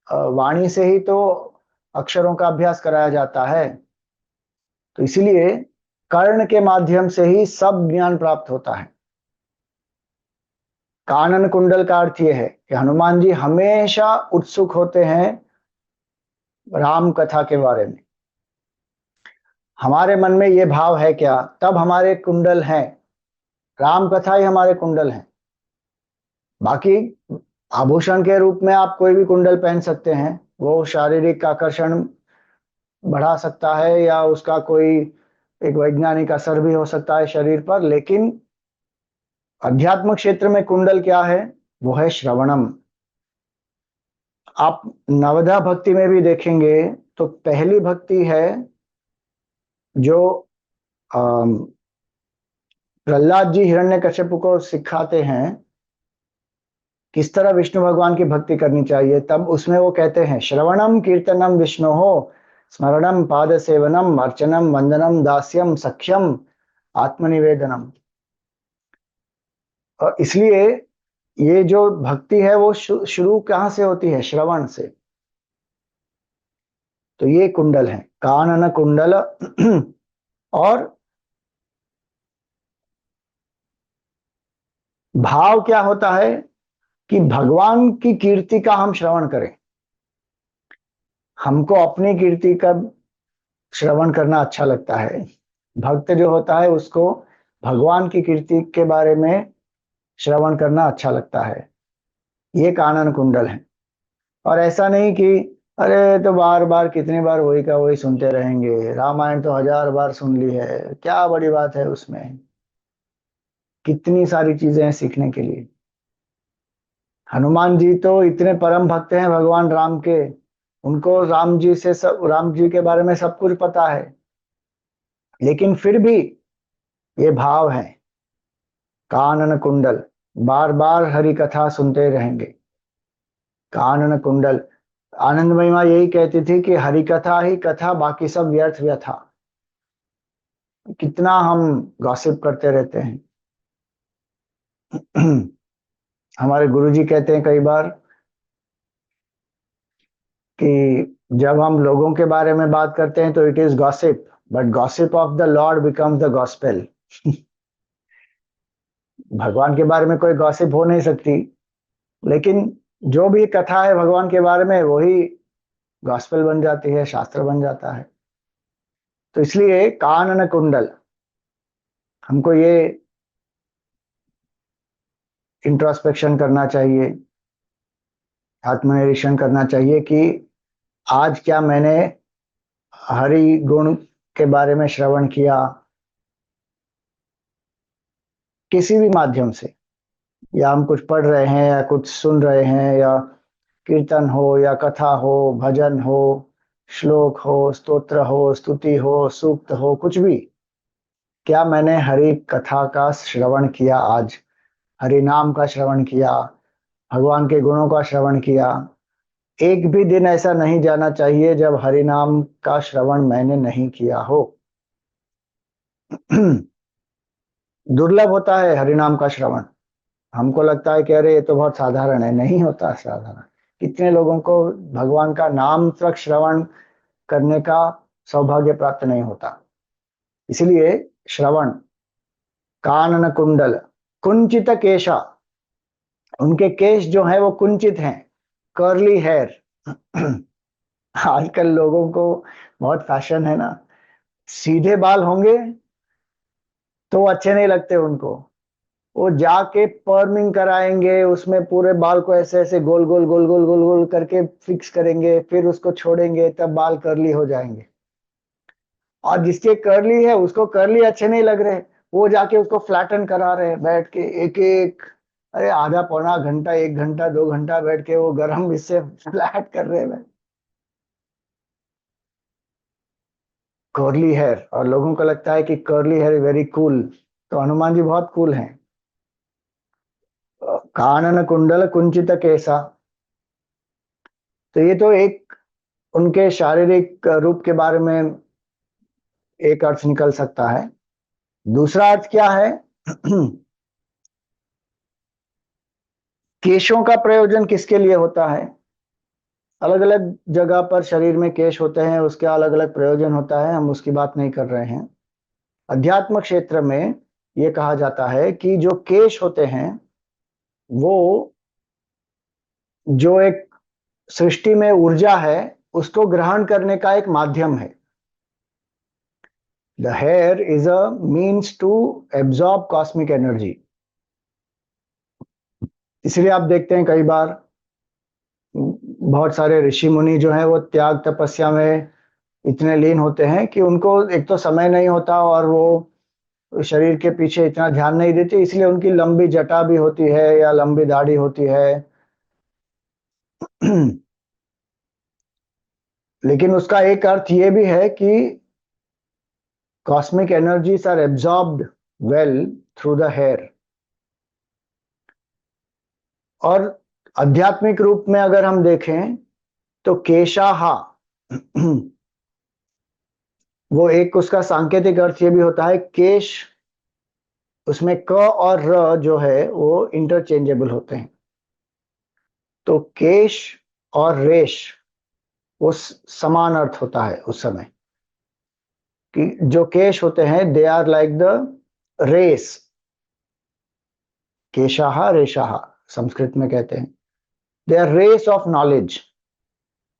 वाणी से ही तो अक्षरों का अभ्यास कराया जाता है। तो इसलिए कर्ण के माध्यम से ही सब ज्ञान प्राप्त होता है। कानन कुंडल का अर्थ यह है कि हनुमान जी हमेशा उत्सुक होते हैं राम कथा के बारे में। हमारे मन में ये भाव है क्या, तब हमारे कुंडल हैं, राम कथा ही हमारे कुंडल हैं। बाकी आभूषण के रूप में आप कोई भी कुंडल पहन सकते हैं, वो शारीरिक आकर्षण बढ़ा सकता है या उसका कोई एक वैज्ञानिक असर भी हो सकता है शरीर पर, लेकिन अध्यात्म क्षेत्र में कुंडल क्या है? वो है श्रवणम। आप नवधा भक्ति में भी देखेंगे तो पहली भक्ति है जो प्रहलाद जी हिरण्यकश्यप को सिखाते हैं किस तरह विष्णु भगवान की भक्ति करनी चाहिए। तब उसमें वो कहते हैं श्रवणम कीर्तनम विष्णु हो, स्मरणम पाद सेवनम अर्चनम वंदनम दास्यम सख्यम आत्मनिवेदनम। और इसलिए ये जो भक्ति है वो शुरू कहाँ से होती है? श्रवण से। तो ये कुंडल है, कानन कुंडल। और भाव क्या होता है कि भगवान की कीर्ति का हम श्रवण करें। हमको अपनी कीर्ति का श्रवण करना अच्छा लगता है, भक्त जो होता है उसको भगवान की कीर्ति के बारे में श्रवण करना अच्छा लगता है। ये कानन कुंडल है। और ऐसा नहीं कि अरे तो बार बार कितनी बार वही का वही सुनते रहेंगे, रामायण तो 1000 बार सुन ली है, क्या बड़ी बात है उसमें, कितनी सारी चीजें हैं सीखने के लिए। हनुमान जी तो इतने परम भक्त हैं भगवान राम के, उनको राम जी के बारे में सब कुछ पता है, लेकिन फिर भी ये भाव है कानन कुंडल, बार बार हरि कथा सुनते रहेंगे। कानन कुंडल। आनंद महिमा यही कहती थी कि हरि कथा ही कथा, बाकी सब व्यर्थ व्यथा। कितना हम गॉसिप करते रहते हैं। हमारे गुरुजी कहते हैं कई बार कि जब हम लोगों के बारे में बात करते हैं तो it is gossip, but gossip of the Lord becomes the gospel. भगवान के बारे में कोई गॉसिप हो नहीं सकती, लेकिन जो भी कथा है भगवान के बारे में वही गॉस्पेल बन जाती है, शास्त्र बन जाता है। तो इसलिए कानन कुंडल, हमको ये इंट्रोस्पेक्शन करना चाहिए, आत्मनिरीक्षण करना चाहिए कि आज क्या मैंने हरि गुण के बारे में श्रवण किया, किसी भी माध्यम से, या हम कुछ पढ़ रहे हैं या कुछ सुन रहे हैं, या कीर्तन हो या कथा हो, भजन हो, श्लोक हो, स्तोत्र हो, स्तुति हो, सूक्त हो, कुछ भी, क्या मैंने हरि कथा का श्रवण किया? आज हरि नाम का श्रवण किया, भगवान के गुणों का श्रवण किया। एक भी दिन ऐसा नहीं जाना चाहिए जब हरि नाम का श्रवण मैंने नहीं किया हो। दुर्लभ होता है हरि नाम का श्रवण। हमको लगता है कि अरे ये तो बहुत साधारण है, नहीं होता साधारण। कितने लोगों को भगवान का नाम तक श्रवण करने का सौभाग्य प्राप्त नहीं होता। इसलिए श्रवण। कानन कुंडल कुंचित केशा, उनके केश जो है वो कुंचित हैं, कर्ली हेयर। आजकल लोगों को बहुत फैशन है ना, सीधे बाल होंगे तो अच्छे नहीं लगते उनको, वो जाके पर्मिंग कराएंगे, उसमें पूरे बाल को ऐसे ऐसे गोल गोल गोल गोल गोल गोल करके फिक्स करेंगे, फिर उसको छोड़ेंगे, तब बाल कर्ली हो जाएंगे। और जिसके कर्ली है उसको कर्ली अच्छे नहीं लग रहे, वो जाके उसको फ्लैटन करा रहे हैं बैठ के एक एक, अरे आधा पौना घंटा, 1 घंटा 2 घंटा बैठ के वो गर्म इससे फ्लैट कर रहे हैं कर्ली हेयर। और लोगों को लगता है कि कर्ली हेयर वेरी कूल, तो हनुमान जी बहुत कूल हैं। कानन कुंडल कुंचित केसा। तो ये तो एक उनके शारीरिक रूप के बारे में एक अर्थ निकल सकता है। दूसरा अर्थ क्या है? केशों का प्रयोजन किसके लिए होता है? अलग अलग जगह पर शरीर में केश होते हैं, उसका अलग अलग प्रयोजन होता है, हम उसकी बात नहीं कर रहे हैं। अध्यात्म क्षेत्र में यह कहा जाता है कि जो केश होते हैं वो जो एक सृष्टि में ऊर्जा है उसको ग्रहण करने का एक माध्यम है। The hair is a means to absorb cosmic energy. इसलिए आप देखते हैं कई बार बहुत सारे ऋषि मुनि जो हैं वो त्याग तपस्या में इतने लीन होते हैं कि उनको एक तो समय नहीं होता और वो शरीर के पीछे इतना ध्यान नहीं देते, इसलिए उनकी लंबी जटा भी होती है या लंबी दाढ़ी होती है। लेकिन उसका एक अर्थ ये भी है कि cosmic energies are absorbed well through the hair. और आध्यात्मिक रूप में अगर हम देखें तो केशाहा वो एक उसका सांकेतिक अर्थ ये भी होता है, केश, उसमें क और र जो है वो इंटरचेंजेबल होते हैं। तो केश और रेश वो समान अर्थ होता है उस समय, कि जो केश होते हैं they are like the rays, केशाहा रेशाहा संस्कृत में कहते हैं, they are rays of knowledge.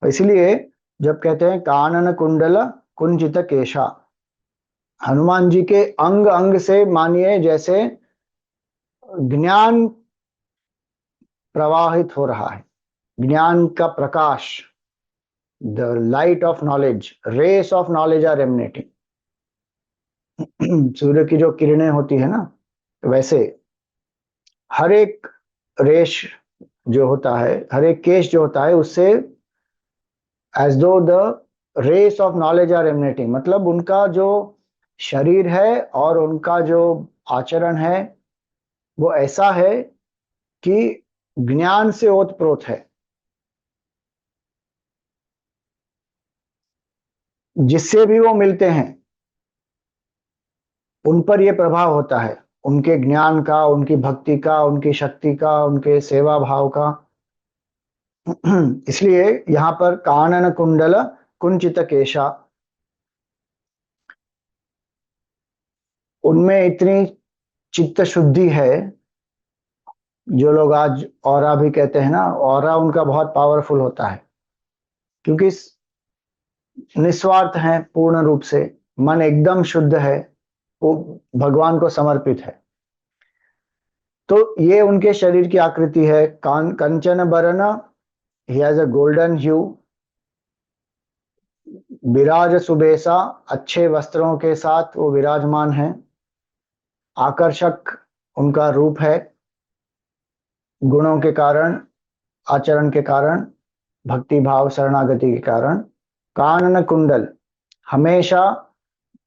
इसलिए जब कहते हैं कानन कुंडल कुंजित केशा, हनुमान जी के अंग अंग से मानिए जैसे ज्ञान प्रवाहित हो रहा है, ज्ञान का प्रकाश, the light of knowledge, rays of knowledge are emanating. सूर्य की जो किरणें होती है ना, वैसे हर एक रेश जो होता है, हर एक केश जो होता है उससे as though the rays of knowledge are emanating, मतलब उनका जो शरीर है और उनका जो आचरण है वो ऐसा है कि ज्ञान से ओतप्रोत है, जिससे भी वो मिलते हैं उन पर ये प्रभाव होता है, उनके ज्ञान का, उनकी भक्ति का, उनकी शक्ति का, उनके सेवा भाव का। इसलिए यहाँ पर कानन कुंडल कुंचित केशा, उनमें इतनी चित्त शुद्धि है। जो लोग आज ऑरा भी कहते हैं ना, ऑरा उनका बहुत पावरफुल होता है, क्योंकि निस्वार्थ है, पूर्ण रूप से मन एकदम शुद्ध है, वो भगवान को समर्पित है। तो ये उनके शरीर की आकृति है। कंचन बरन, ही हैज अ गोल्डन ह्यू, विराज सुबेसा, अच्छे वस्त्रों के साथ वो विराजमान है, आकर्षक उनका रूप है, गुणों के कारण, आचरण के कारण, भक्ति भाव शरणागति के कारण। कानन कुंडल, हमेशा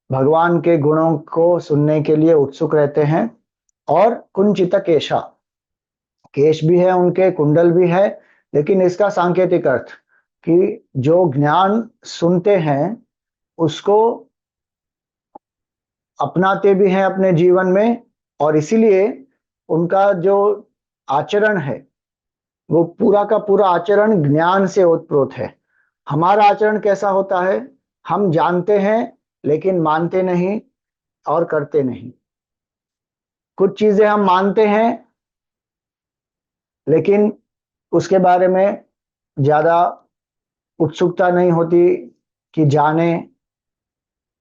भगवान के गुणों को सुनने के लिए उत्सुक रहते हैं। और कुंचित केशा, केश भी है उनके, कुंडल भी है, लेकिन इसका सांकेतिक अर्थ कि जो ज्ञान सुनते हैं उसको अपनाते भी हैं अपने जीवन में, और इसीलिए उनका जो आचरण है वो पूरा का पूरा आचरण ज्ञान से ओतप्रोत है। हमारा आचरण कैसा होता है, हम जानते हैं लेकिन मानते नहीं और करते नहीं। कुछ चीजें हम मानते हैं लेकिन उसके बारे में ज्यादा उत्सुकता नहीं होती कि जाने,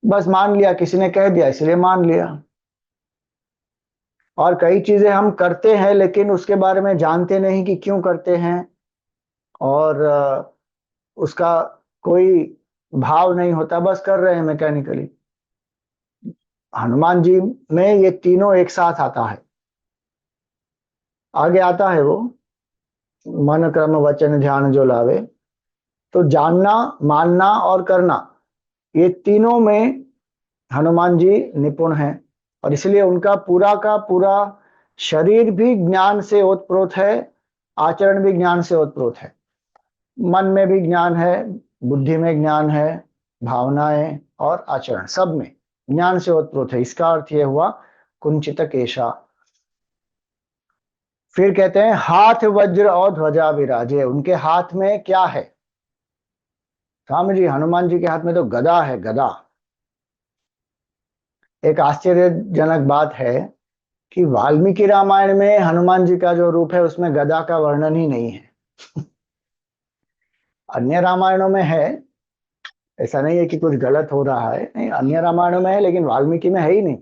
बस मान लिया, किसी ने कह दिया इसलिए मान लिया। और कई चीजें हम करते हैं लेकिन उसके बारे में जानते नहीं कि क्यों करते हैं, और उसका कोई भाव नहीं होता, बस कर रहे हैं मैकेनिकली। हनुमान जी में ये तीनों एक साथ आता है। आगे आता है वो, मन कर्म वचन ध्यान जो लावे। तो जानना, मानना और करना, ये तीनों में हनुमान जी निपुण हैं, और इसलिए उनका पूरा का पूरा शरीर भी ज्ञान से ओतप्रोत है, आचरण भी ज्ञान से ओतप्रोत है। मन में भी ज्ञान है, बुद्धि में ज्ञान है, भावनाएं और आचरण सब में ज्ञान से ओतप्रोत है। इसका अर्थ यह हुआ कुंचित केशा। फिर कहते हैं हाथ वज्र और ध्वजा विराजे, उनके हाथ में क्या है? स्वामी जी, हनुमान जी के हाथ में तो गदा है, गदा। एक आश्चर्यजनक बात है कि वाल्मीकि रामायण में हनुमान जी का जो रूप है उसमें गदा का वर्णन ही नहीं है। अन्य रामायणों में है, ऐसा नहीं है कि कुछ गलत हो रहा है, नहीं, अन्य रामायणों में है लेकिन वाल्मीकि में है ही नहीं,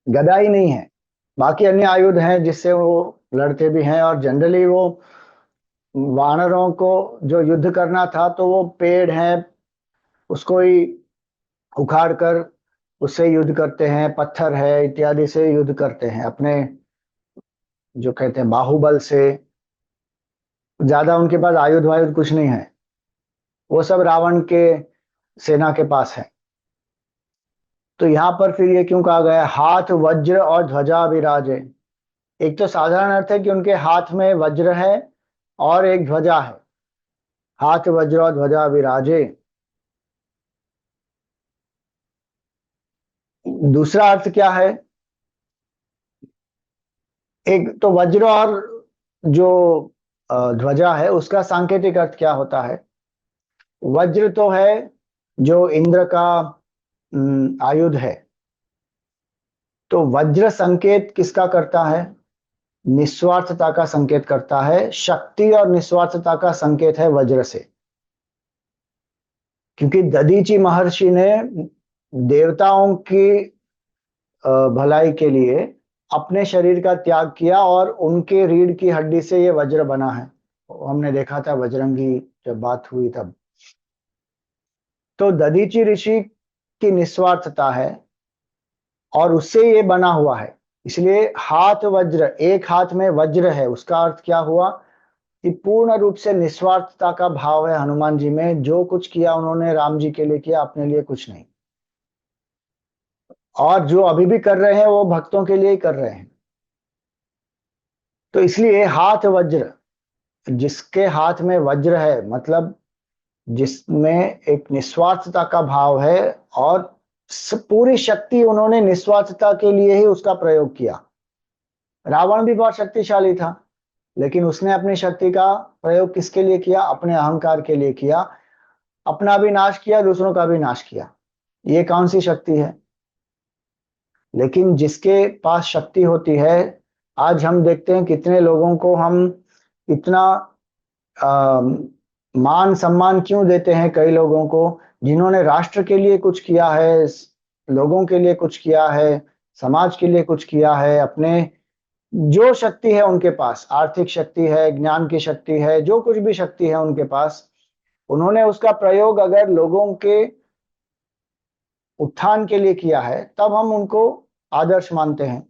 गदा ही नहीं है। बाकी अन्य आयुध हैं जिससे वो लड़ते भी हैं, और जनरली वो वानरों को जो युद्ध करना था तो वो पेड़ है उसको ही उखाड़ कर उससे युद्ध करते हैं, पत्थर है इत्यादि से युद्ध करते हैं, अपने जो कहते हैं बाहुबल से। ज्यादा उनके पास आयुध वायुध कुछ नहीं है, वो सब रावण के सेना के पास है। तो यहाँ पर फिर ये क्यों कहा गया हाथ वज्र और ध्वजा विराजे? एक तो साधारण अर्थ है कि उनके हाथ में वज्र है और एक ध्वजा है, हाथ वज्र और ध्वजा विराजे। दूसरा अर्थ क्या है? एक तो वज्र और जो ध्वजा है उसका सांकेतिक अर्थ क्या होता है? वज्र तो है जो इंद्र का आयुध है, तो वज्र संकेत किसका करता है? निस्वार्थता का संकेत करता है, शक्ति और निस्वार्थता का संकेत है वज्र से। क्योंकि दधीचि महर्षि ने देवताओं की भलाई के लिए अपने शरीर का त्याग किया और उनके रीढ़ की हड्डी से ये वज्र बना है। हमने देखा था बजरंगी जब बात हुई तब। तो दधीचि ऋषि की निस्वार्थता है और उससे ये बना हुआ है, इसलिए हाथ वज्र, एक हाथ में वज्र है, उसका अर्थ क्या हुआ कि पूर्ण रूप से निस्वार्थता का भाव है हनुमान जी में। जो कुछ किया उन्होंने राम जी के लिए किया, अपने लिए कुछ नहीं। और जो अभी भी कर रहे हैं वो भक्तों के लिए ही कर रहे हैं। तो इसलिए हाथ वज्र, जिसके हाथ में वज्र है मतलब जिसमें एक निस्वार्थता का भाव है, और पूरी शक्ति उन्होंने निस्वार्थता के लिए ही उसका प्रयोग किया। रावण भी बहुत शक्तिशाली था, लेकिन उसने अपनी शक्ति का प्रयोग किसके लिए किया? अपने अहंकार के लिए किया। अपना भी नाश किया, दूसरों का भी नाश किया। ये कौन सी शक्ति है? लेकिन जिसके पास शक्ति होती है, आज हम देखते हैं कितने लोगों को हम इतना मान सम्मान क्यों देते हैं? कई लोगों को जिन्होंने राष्ट्र के लिए कुछ किया है, लोगों के लिए कुछ किया है, समाज के लिए कुछ किया है, अपने जो शक्ति है उनके पास, आर्थिक शक्ति है, ज्ञान की शक्ति है, जो कुछ भी शक्ति है उनके पास, उन्होंने उसका प्रयोग अगर लोगों के उत्थान के लिए किया है तब हम उनको आदर्श मानते हैं।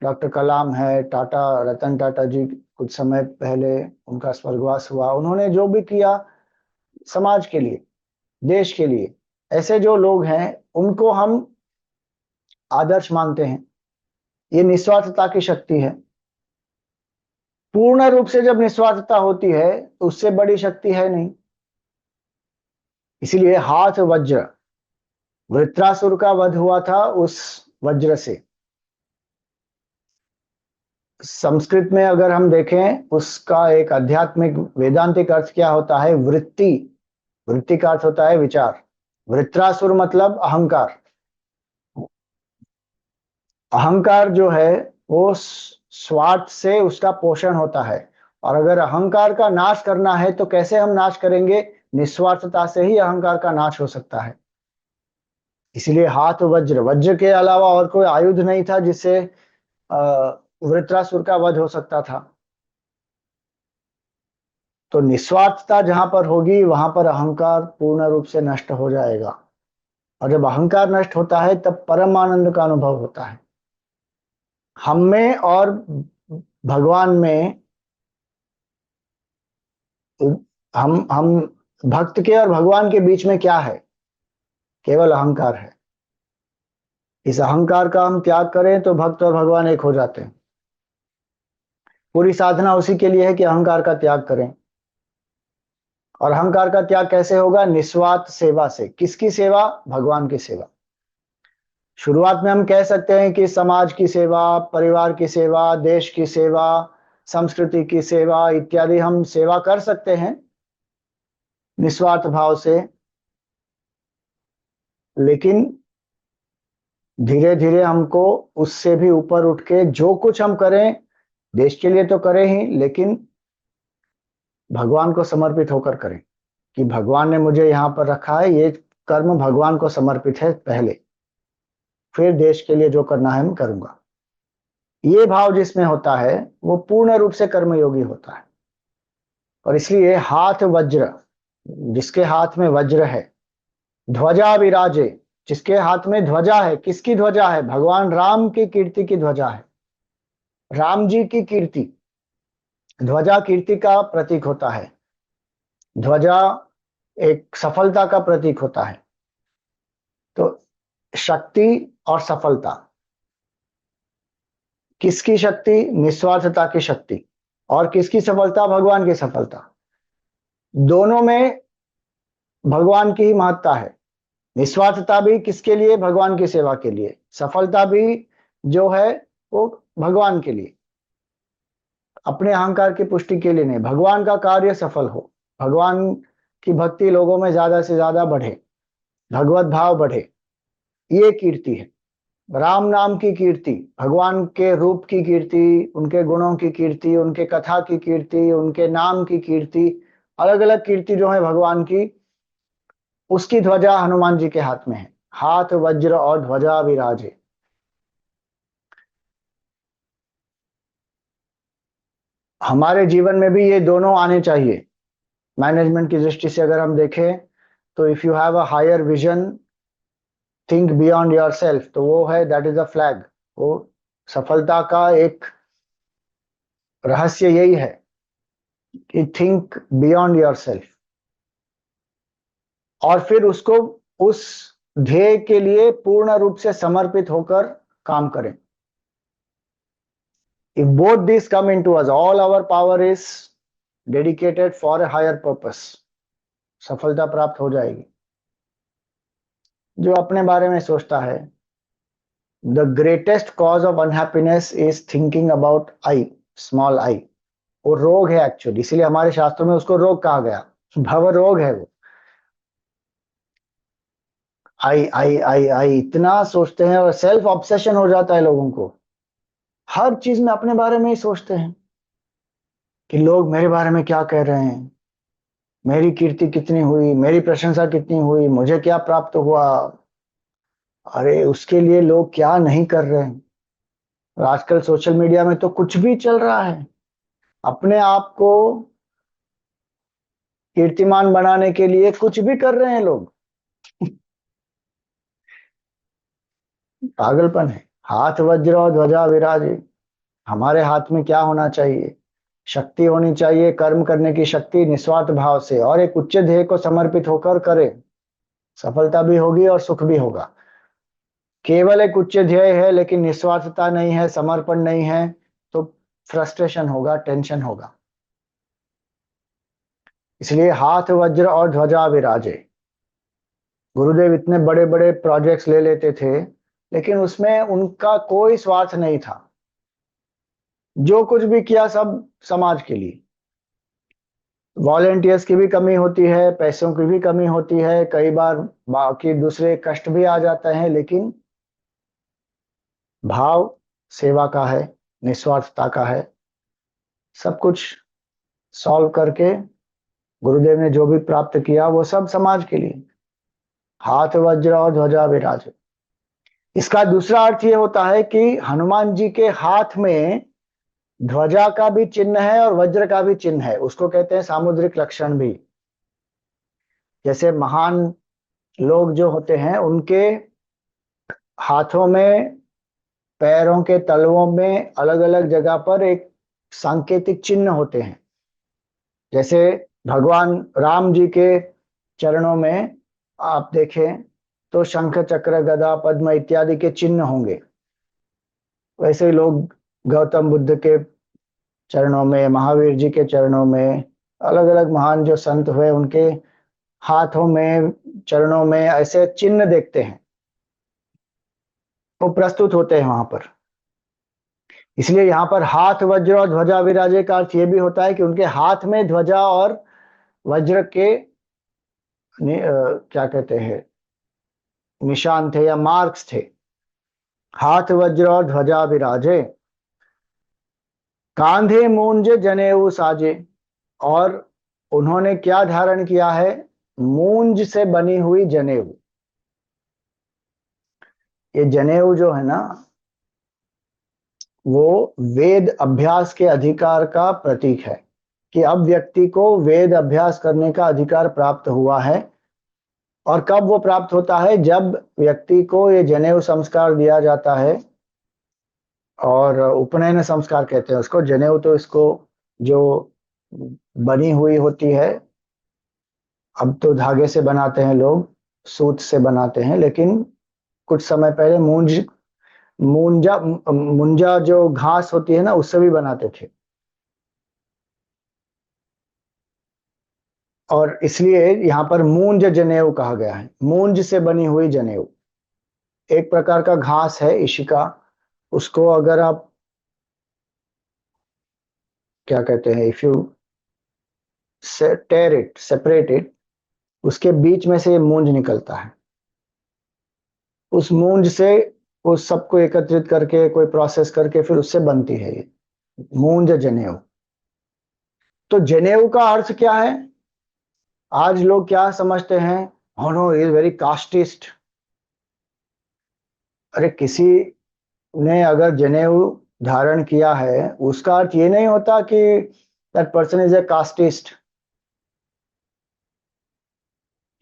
डॉक्टर कलाम है, टाटा, रतन टाटा जी कुछ समय पहले उनका स्वर्गवास हुआ, उन्होंने जो भी किया समाज के लिए, देश के लिए, ऐसे जो लोग हैं उनको हम आदर्श मानते हैं। ये निस्वार्थता की शक्ति है। पूर्ण रूप से जब निस्वार्थता होती है तो उससे बड़ी शक्ति है नहीं। इसलिए हाथ वज्र, वृत्रासुर का वध हुआ था उस वज्र से। संस्कृत में अगर हम देखें उसका एक आध्यात्मिक वेदांतिक अर्थ क्या होता है? वृत्ति। वृत्ति का अर्थ होता है विचार। वृत्रासुर मतलब अहंकार। अहंकार जो है वो स्वार्थ से उसका पोषण होता है, और अगर अहंकार का नाश करना है तो कैसे हम नाश करेंगे? निस्वार्थता से ही अहंकार का नाश हो सकता है। इसलिए हाथ वज्र, वज्र के अलावा और कोई आयुध नहीं था जिससे वृत्रासुर का वध हो सकता था। तो निस्वार्थता जहां पर होगी वहां पर अहंकार पूर्ण रूप से नष्ट हो जाएगा, और जब अहंकार नष्ट होता है तब परम आनंद का अनुभव होता है। हम में और भगवान में, हम भक्त के और भगवान के बीच में क्या है? केवल अहंकार है। इस अहंकार का हम त्याग करें तो भक्त और भगवान एक हो जाते हैं। पूरी साधना उसी के लिए है कि अहंकार का त्याग करें। और अहंकार का त्याग कैसे होगा? निस्वार्थ सेवा से। किसकी सेवा? भगवान की सेवा। शुरुआत में हम कह सकते हैं कि समाज की सेवा, परिवार की सेवा, देश की सेवा, संस्कृति की सेवा इत्यादि हम सेवा कर सकते हैं निस्वार्थ भाव से, लेकिन धीरे धीरे हमको उससे भी ऊपर उठ के जो कुछ हम करें देश के लिए तो करें ही, लेकिन भगवान को समर्पित होकर करें कि भगवान ने मुझे यहाँ पर रखा है, ये कर्म भगवान को समर्पित है पहले, फिर देश के लिए जो करना है मैं करूंगा। ये भाव जिसमें होता है वो पूर्ण रूप से कर्मयोगी होता है। और इसलिए हाथ वज्र, जिसके हाथ में वज्र है, ध्वजा विराजे, जिसके हाथ में ध्वजा है, किसकी ध्वजा है? भगवान राम की कीर्ति की ध्वजा है, राम जी की कीर्ति। ध्वजा कीर्ति का प्रतीक होता है, ध्वजा एक सफलता का प्रतीक होता है। तो शक्ति और सफलता, किसकी शक्ति? निस्वार्थता की शक्ति। और किसकी सफलता? भगवान की सफलता। दोनों में भगवान की ही महत्ता है। निस्वार्थता भी किसके लिए? भगवान की सेवा के लिए। सफलता भी जो है वो भगवान के लिए, अपने अहंकार की पुष्टि के लिए नहीं, भगवान का कार्य सफल हो, भगवान की भक्ति लोगों में ज्यादा से ज्यादा बढ़े, भगवत भाव बढ़े, ये कीर्ति है। राम नाम की कीर्ति, भगवान के रूप की कीर्ति, उनके गुणों की कीर्ति, उनके कथा की कीर्ति, उनके नाम की कीर्ति, अलग अलग कीर्ति जो है भगवान की, उसकी ध्वजा हनुमान जी के हाथ में है। हाथ वज्र और ध्वजा विराजे। हमारे जीवन में भी ये दोनों आने चाहिए। मैनेजमेंट की दृष्टि से अगर हम देखें तो if you have a higher vision, think beyond yourself, तो वो है, दैट इज अ फ्लैग। वो सफलता का एक रहस्य यही है कि थिंक बियॉन्ड योर सेल्फ, और फिर उसको उस ध्येय के लिए पूर्ण रूप से समर्पित होकर काम करें। If both these come into us, all our power is dedicated for a higher purpose, सफलता प्राप्त हो जाएगी। जो अपने बारे में सोचता है, the greatest cause of unhappiness is thinking about I, small I. वो रोग है एक्चुअली, इसीलिए हमारे शास्त्रों में उसको रोग कहा गया, भव रोग है वो। आई आई आई आई इतना सोचते हैं और सेल्फ ऑब्सेशन हो जाता है लोगों को, हर चीज में अपने बारे में ही सोचते हैं कि लोग मेरे बारे में क्या कह रहे हैं, मेरी कीर्ति कितनी हुई, मेरी प्रशंसा कितनी हुई, मुझे क्या प्राप्त हुआ। अरे उसके लिए लोग क्या नहीं कर रहे हैं। और आजकल सोशल मीडिया में तो कुछ भी चल रहा है, अपने आप को कीर्तिमान बनाने के लिए कुछ भी कर रहे हैं लोग। पागलपन है। हाथ वज्र और ध्वजा विराजे, हमारे हाथ में क्या होना चाहिए? शक्ति होनी चाहिए, कर्म करने की शक्ति निस्वार्थ भाव से, और एक उच्च ध्येय को समर्पित होकर करें, सफलता भी होगी और सुख भी होगा। केवल एक उच्च ध्येय है लेकिन निस्वार्थता नहीं है, समर्पण नहीं है, तो फ्रस्ट्रेशन होगा, टेंशन होगा। इसलिए हाथ वज्र और ध्वजा विराजे। गुरुदेव इतने बड़े बड़े प्रोजेक्ट्स ले लेते थे लेकिन उसमें उनका कोई स्वार्थ नहीं था, जो कुछ भी किया सब समाज के लिए। वॉलेंटियर्स की भी कमी होती है, पैसों की भी कमी होती है, कई बार बाकी दूसरे कष्ट भी आ जाते हैं, लेकिन भाव सेवा का है, निस्वार्थता का है। सब कुछ सॉल्व करके गुरुदेव ने जो भी प्राप्त किया वो सब समाज के लिए। हाथ वज्र और ध्वजा विराज। इसका दूसरा अर्थ ये होता है कि हनुमान जी के हाथ में ध्वजा का भी चिन्ह है और वज्र का भी चिन्ह है, उसको कहते हैं सामुद्रिक लक्षण भी। जैसे महान लोग जो होते हैं उनके हाथों में, पैरों के तलवों में अलग अलग जगह पर एक सांकेतिक चिन्ह होते हैं। जैसे भगवान राम जी के चरणों में आप देखें तो शंख चक्र गदा पद्म इत्यादि के चिन्ह होंगे। वैसे ही लोग गौतम बुद्ध के चरणों में, महावीर जी के चरणों में, अलग अलग महान जो संत हुए उनके हाथों में, चरणों में ऐसे चिन्ह देखते हैं, वो प्रस्तुत होते हैं वहां पर। इसलिए यहाँ पर हाथ वज्र और ध्वजा विराजे का अर्थ ये भी होता है कि उनके हाथ में ध्वजा और वज्र के क्या कहते हैं, निशान थे या मार्क्स थे। हाथ वज्र और ध्वजा विराजे, कांधे मूंज जनेऊ साजे, और उन्होंने क्या धारण किया है? मूंज से बनी हुई जनेऊ। ये जनेऊ जो है ना, वो वेद अभ्यास के अधिकार का प्रतीक है कि अब व्यक्ति को वेद अभ्यास करने का अधिकार प्राप्त हुआ है। और कब वो प्राप्त होता है? जब व्यक्ति को ये जनेऊ संस्कार दिया जाता है, और उपनयन संस्कार कहते हैं उसको। जनेऊ तो इसको जो बनी हुई होती है, अब तो धागे से बनाते हैं लोग, सूत से बनाते हैं, लेकिन कुछ समय पहले मुंजा मुंजा जो घास होती है ना, उससे भी बनाते थे। और इसलिए यहाँ पर मूंज जनेऊ कहा गया है, मूंज से बनी हुई जनेऊ। एक प्रकार का घास है इशिका, उसको अगर आप क्या कहते हैं, if you tear it, separate it, उसके बीच में से ये मूंज निकलता है। उस मूंज से उस सबको एकत्रित करके कोई प्रोसेस करके फिर उससे बनती है ये मूंज जनेऊ। तो जनेऊ का अर्थ क्या है? आज लोग क्या समझते हैं, oh no, he is very casteist। अरे किसी ने अगर जनेऊ धारण किया है, उसका अर्थ ये नहीं होता कि that person is a casteist.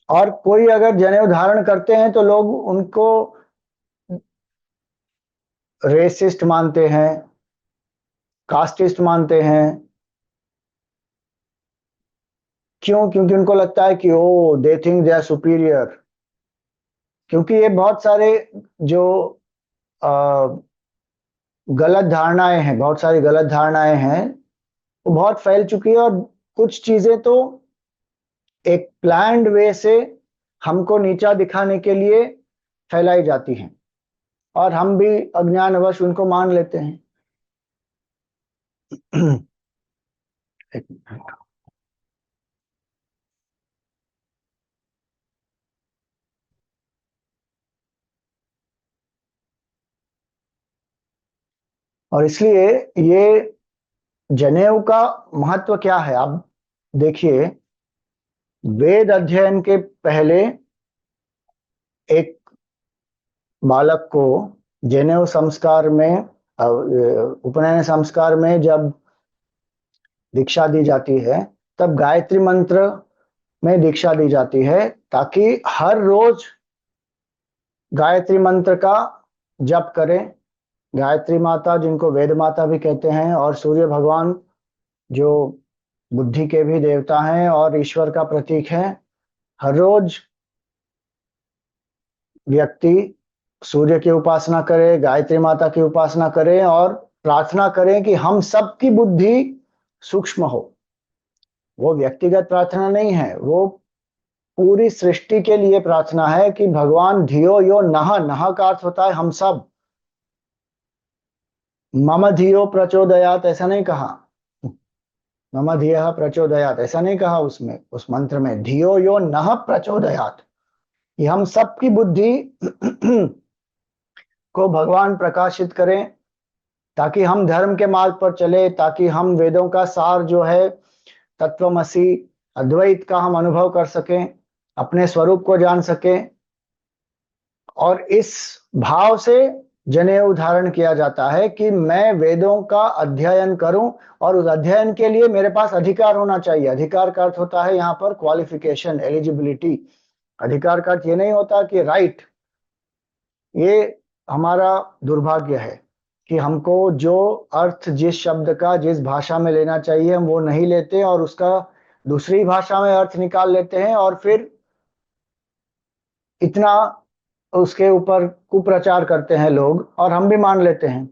और कोई अगर जनेऊ धारण करते हैं तो लोग उनको रेसिस्ट मानते हैं, कास्टिस्ट मानते हैं। क्यों? क्योंकि उनको लगता है कि oh they think they are superior. क्योंकि ये बहुत सारे जो गलत धारणाएं हैं, बहुत सारी गलत धारणाएं हैं, वो बहुत फैल चुकी है। और कुछ चीजें तो एक प्लान्ड वे से हमको नीचा दिखाने के लिए फैलाई जाती हैं, और हम भी अज्ञानवश उनको मान लेते हैं। एक मिनट। और इसलिए ये जनेऊ का महत्व क्या है, आप देखिए। वेद अध्ययन के पहले एक बालक को जनेऊ संस्कार में, उपनयन संस्कार में जब दीक्षा दी जाती है, तब गायत्री मंत्र में दीक्षा दी जाती है, ताकि हर रोज गायत्री मंत्र का जप करें। गायत्री माता, जिनको वेद माता भी कहते हैं, और सूर्य भगवान जो बुद्धि के भी देवता हैं और ईश्वर का प्रतीक है, हर रोज व्यक्ति सूर्य की उपासना करे, गायत्री माता की उपासना करें, और प्रार्थना करें कि हम सबकी बुद्धि सूक्ष्म हो। वो व्यक्तिगत प्रार्थना नहीं है, वो पूरी सृष्टि के लिए प्रार्थना है कि भगवान धियो यो नः, नः का अर्थ होता है हम सब। मम धियो प्रचोदयात ऐसा नहीं कहा, मम धियः प्रचोदयात ऐसा नहीं कहा उसमें, उस मंत्र में धियो यो नः प्रचोदयात, कि हम सबकी बुद्धि को भगवान प्रकाशित करें, ताकि हम धर्म के मार्ग पर चले, ताकि हम वेदों का सार जो है तत्वमसि अद्वैत का हम अनुभव कर सकें, अपने स्वरूप को जान सकें। और इस भाव से जनेऊ धारण किया जाता है कि मैं वेदों का अध्ययन करूं, और उस अध्ययन के लिए मेरे पास अधिकार होना चाहिए। अधिकार का अर्थ होता है यहाँ पर क्वालिफिकेशन, एलिजिबिलिटी। अधिकार का अर्थ ये नहीं होता कि राइट। ये हमारा दुर्भाग्य है कि हमको जो अर्थ जिस शब्द का जिस भाषा में लेना चाहिए हम वो नहीं लेते, और उसका दूसरी भाषा में अर्थ निकाल लेते हैं, और फिर इतना उसके ऊपर कुप्रचार करते हैं लोग, और हम भी मान लेते हैं।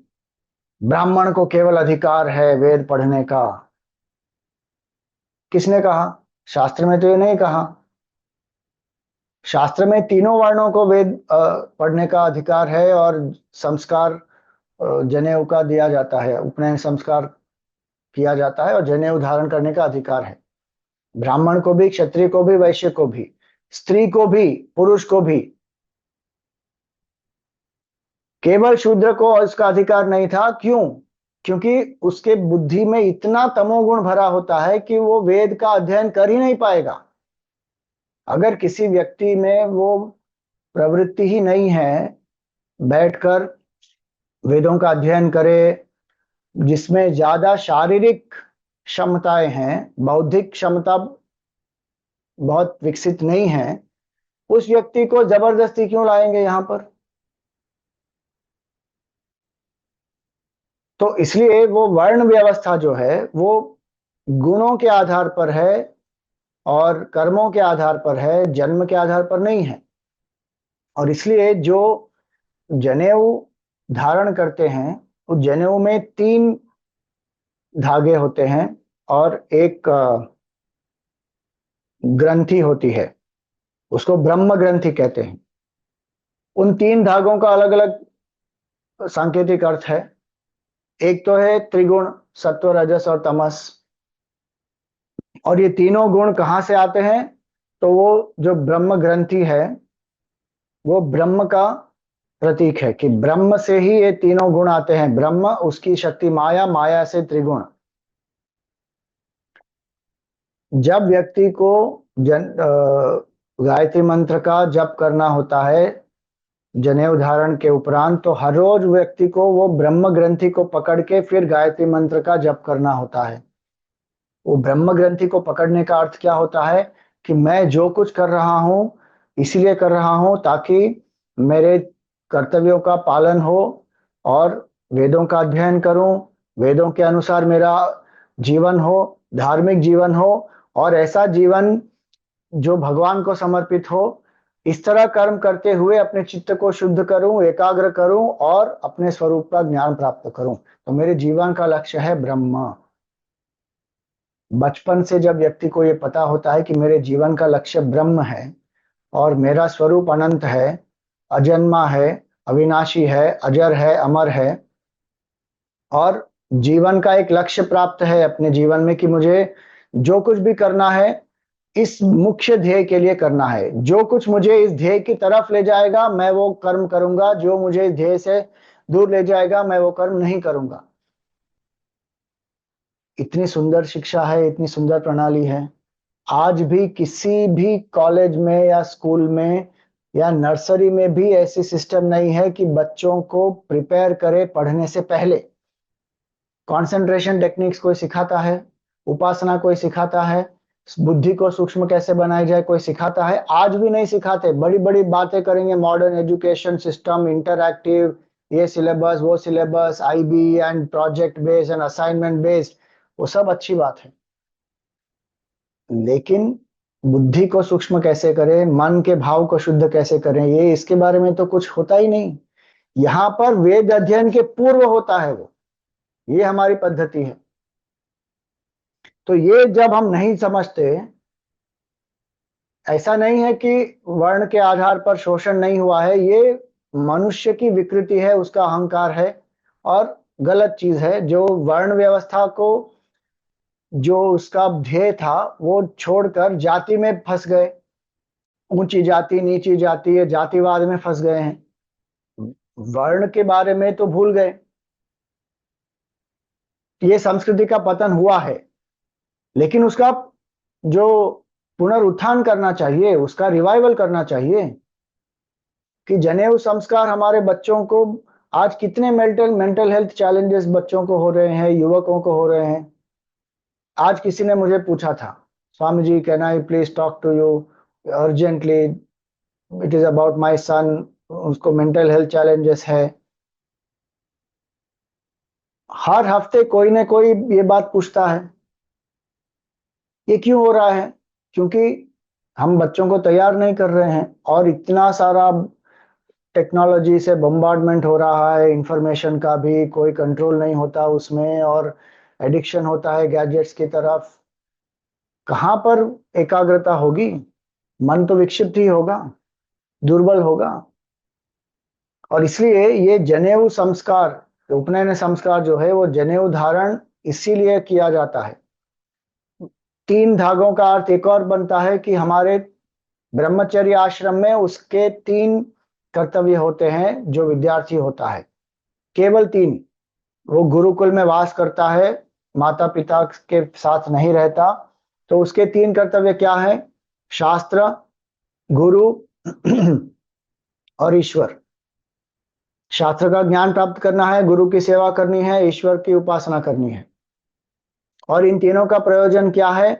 ब्राह्मण को केवल अधिकार है वेद पढ़ने का। किसने कहा? शास्त्र में तो ये नहीं कहा। शास्त्र में तीनों वर्णों को वेद पढ़ने का अधिकार है, और संस्कार जनेऊ का दिया जाता है, उपनयन संस्कार किया जाता है, और जनेऊ धारण करने का अधिकार है। ब्राह्मण को भी, क्षत्रिय को भी, वैश्य को भी, स्त्री को भी, पुरुष को भी। केवल शूद्र को इसका अधिकार नहीं था। क्यों? क्योंकि उसके बुद्धि में इतना तमोगुण भरा होता है कि वो वेद का अध्ययन कर ही नहीं पाएगा। अगर किसी व्यक्ति में वो प्रवृत्ति ही नहीं है बैठकर वेदों का अध्ययन करे, जिसमें ज्यादा शारीरिक क्षमताएं हैं, बौद्धिक क्षमता बहुत विकसित नहीं है, उस व्यक्ति को जबरदस्ती क्यों लाएंगे यहां पर? तो इसलिए वो वर्ण व्यवस्था जो है वो गुणों के आधार पर है और कर्मों के आधार पर है, जन्म के आधार पर नहीं है। और इसलिए जो जनेऊ धारण करते हैं, उस जनेऊ में 3 धागे होते हैं और एक ग्रंथि होती है, उसको ब्रह्म ग्रंथि कहते हैं। उन 3 धागों का अलग अलग सांकेतिक अर्थ है। एक तो है त्रिगुण, सत्व, रजस और तमस। और ये तीनों गुण कहां से आते हैं? तो वो जो ब्रह्म ग्रंथि है वो ब्रह्म का प्रतीक है, कि ब्रह्म से ही ये तीनों गुण आते हैं। ब्रह्म, उसकी शक्ति माया, माया से त्रिगुण। जब व्यक्ति को गायत्री मंत्र का जप करना होता है जनेऊ धारण के उपरांत, तो हर रोज व्यक्ति को वो ब्रह्म ग्रंथि को पकड़ के फिर गायत्री मंत्र का जप करना होता है। वो ब्रह्म ग्रंथि को पकड़ने का अर्थ क्या होता है? कि मैं जो कुछ कर रहा हूं इसीलिए कर रहा हूं ताकि मेरे कर्तव्यों का पालन हो और वेदों का अध्ययन करूं, वेदों के अनुसार मेरा जीवन हो, धार्मिक जीवन हो, और ऐसा जीवन जो भगवान को समर्पित हो। इस तरह कर्म करते हुए अपने चित्त को शुद्ध करूं, एकाग्र करूं और अपने स्वरूप का ज्ञान प्राप्त करूं। तो मेरे जीवन का लक्ष्य है ब्रह्म। बचपन से जब व्यक्ति को ये पता होता है कि मेरे जीवन का लक्ष्य ब्रह्म है और मेरा स्वरूप अनंत है, अजन्मा है, अविनाशी है, अजर है, अमर है, और जीवन का एक लक्ष्य प्राप्त है अपने जीवन में कि मुझे जो कुछ भी करना है इस मुख्य ध्येय के लिए करना है। जो कुछ मुझे इस ध्येय की तरफ ले जाएगा मैं वो कर्म करूंगा, जो मुझे इस ध्येय से दूर ले जाएगा मैं वो कर्म नहीं करूंगा। इतनी सुंदर शिक्षा है, इतनी सुंदर प्रणाली है। आज भी किसी भी कॉलेज में या स्कूल में या नर्सरी में भी ऐसी सिस्टम नहीं है कि बच्चों को प्रिपेयर करे पढ़ने से पहले। कंसंट्रेशन टेक्निक्स कोई सिखाता है, उपासना कोई सिखाता है, बुद्धि को सूक्ष्म कैसे बनाई जाए कोई सिखाता है? आज भी नहीं सिखाते। बड़ी बड़ी बातें करेंगे, मॉडर्न एजुकेशन सिस्टम, इंटरैक्टिव, ये सिलेबस, वो syllabus, IB and project based and assignment based, वो सब अच्छी बात है, लेकिन बुद्धि को सूक्ष्म कैसे करें, मन के भाव को शुद्ध कैसे करें, ये इसके बारे में तो कुछ होता ही नहीं। यहाँ पर वेद अध्ययन के पूर्व होता है वो, ये हमारी पद्धति है। तो ये जब हम नहीं समझते, ऐसा नहीं है कि वर्ण के आधार पर शोषण नहीं हुआ है, ये मनुष्य की विकृति है, उसका अहंकार है और गलत चीज है। जो वर्ण व्यवस्था को, जो उसका ध्येय था वो छोड़कर जाति में फंस गए, ऊंची जाति नीची जाति, ये जातिवाद में फंस गए हैं, वर्ण के बारे में तो भूल गए। ये संस्कृति का पतन हुआ है, लेकिन उसका जो पुनरुत्थान करना चाहिए, उसका रिवाइवल करना चाहिए। कि जनेऊ संस्कार हमारे बच्चों को, आज कितने मेंटल हेल्थ चैलेंजेस बच्चों को हो रहे हैं, युवकों को हो रहे हैं। आज किसी ने मुझे पूछा था, Swami ji can I please talk to you urgently, it is about my son, उसको मेंटल हेल्थ चैलेंजेस है। हर हफ्ते कोई ना कोई ये बात पूछता है। ये क्यों हो रहा है? क्योंकि हम बच्चों को तैयार नहीं कर रहे हैं और इतना सारा टेक्नोलॉजी से बम्बार्डमेंट हो रहा है, इंफॉर्मेशन का भी कोई कंट्रोल नहीं होता उसमें, और एडिक्शन होता है गैजेट्स की तरफ। कहां पर एकाग्रता होगी? मन तो विक्षिप्त ही होगा, दुर्बल होगा। और इसलिए ये जनेऊ संस्कार, उपनयन संस्कार जो है वो जनेऊ धारण इसीलिए किया जाता है। 3 धागों का अर्थ एक और बनता है कि हमारे ब्रह्मचर्य आश्रम में उसके 3 कर्तव्य होते हैं जो विद्यार्थी होता है, केवल 3। वो गुरुकुल में वास करता है, माता पिता के साथ नहीं रहता, तो उसके 3 कर्तव्य क्या है? शास्त्र, गुरु और ईश्वर। शास्त्र का ज्ञान प्राप्त करना है, गुरु की सेवा करनी है, ईश्वर की उपासना करनी है। और इन तीनों का प्रयोजन क्या है?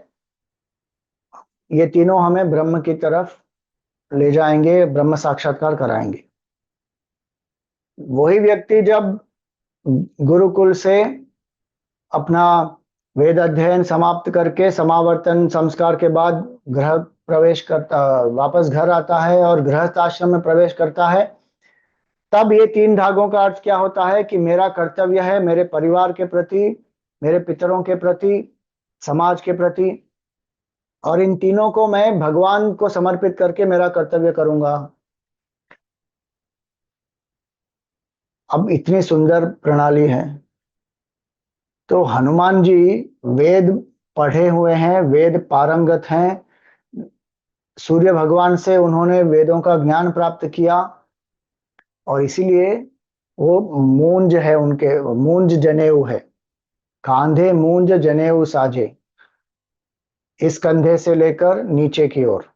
ये तीनों हमें ब्रह्म की तरफ ले जाएंगे, ब्रह्म साक्षात्कार कराएंगे। वही व्यक्ति जब गुरुकुल से अपना वेद अध्ययन समाप्त करके समावर्तन संस्कार के बाद गृह प्रवेश करता, वापस घर आता है और गृहस्थ आश्रम में प्रवेश करता है, तब ये तीन धागों का अर्थ क्या होता है कि मेरा कर्तव्य है मेरे परिवार के प्रति, मेरे पितरों के प्रति, समाज के प्रति, और इन तीनों को मैं भगवान को समर्पित करके मेरा कर्तव्य करूंगा। अब इतनी सुंदर प्रणाली है। तो हनुमान जी वेद पढ़े हुए हैं, वेद पारंगत हैं, सूर्य भगवान से उन्होंने वेदों का ज्ञान प्राप्त किया, और इसीलिए वो मूंज है, उनके मूंज जनेऊ है, कांधे मूंज जनेऊ साजे, इस कंधे से लेकर नीचे की ओर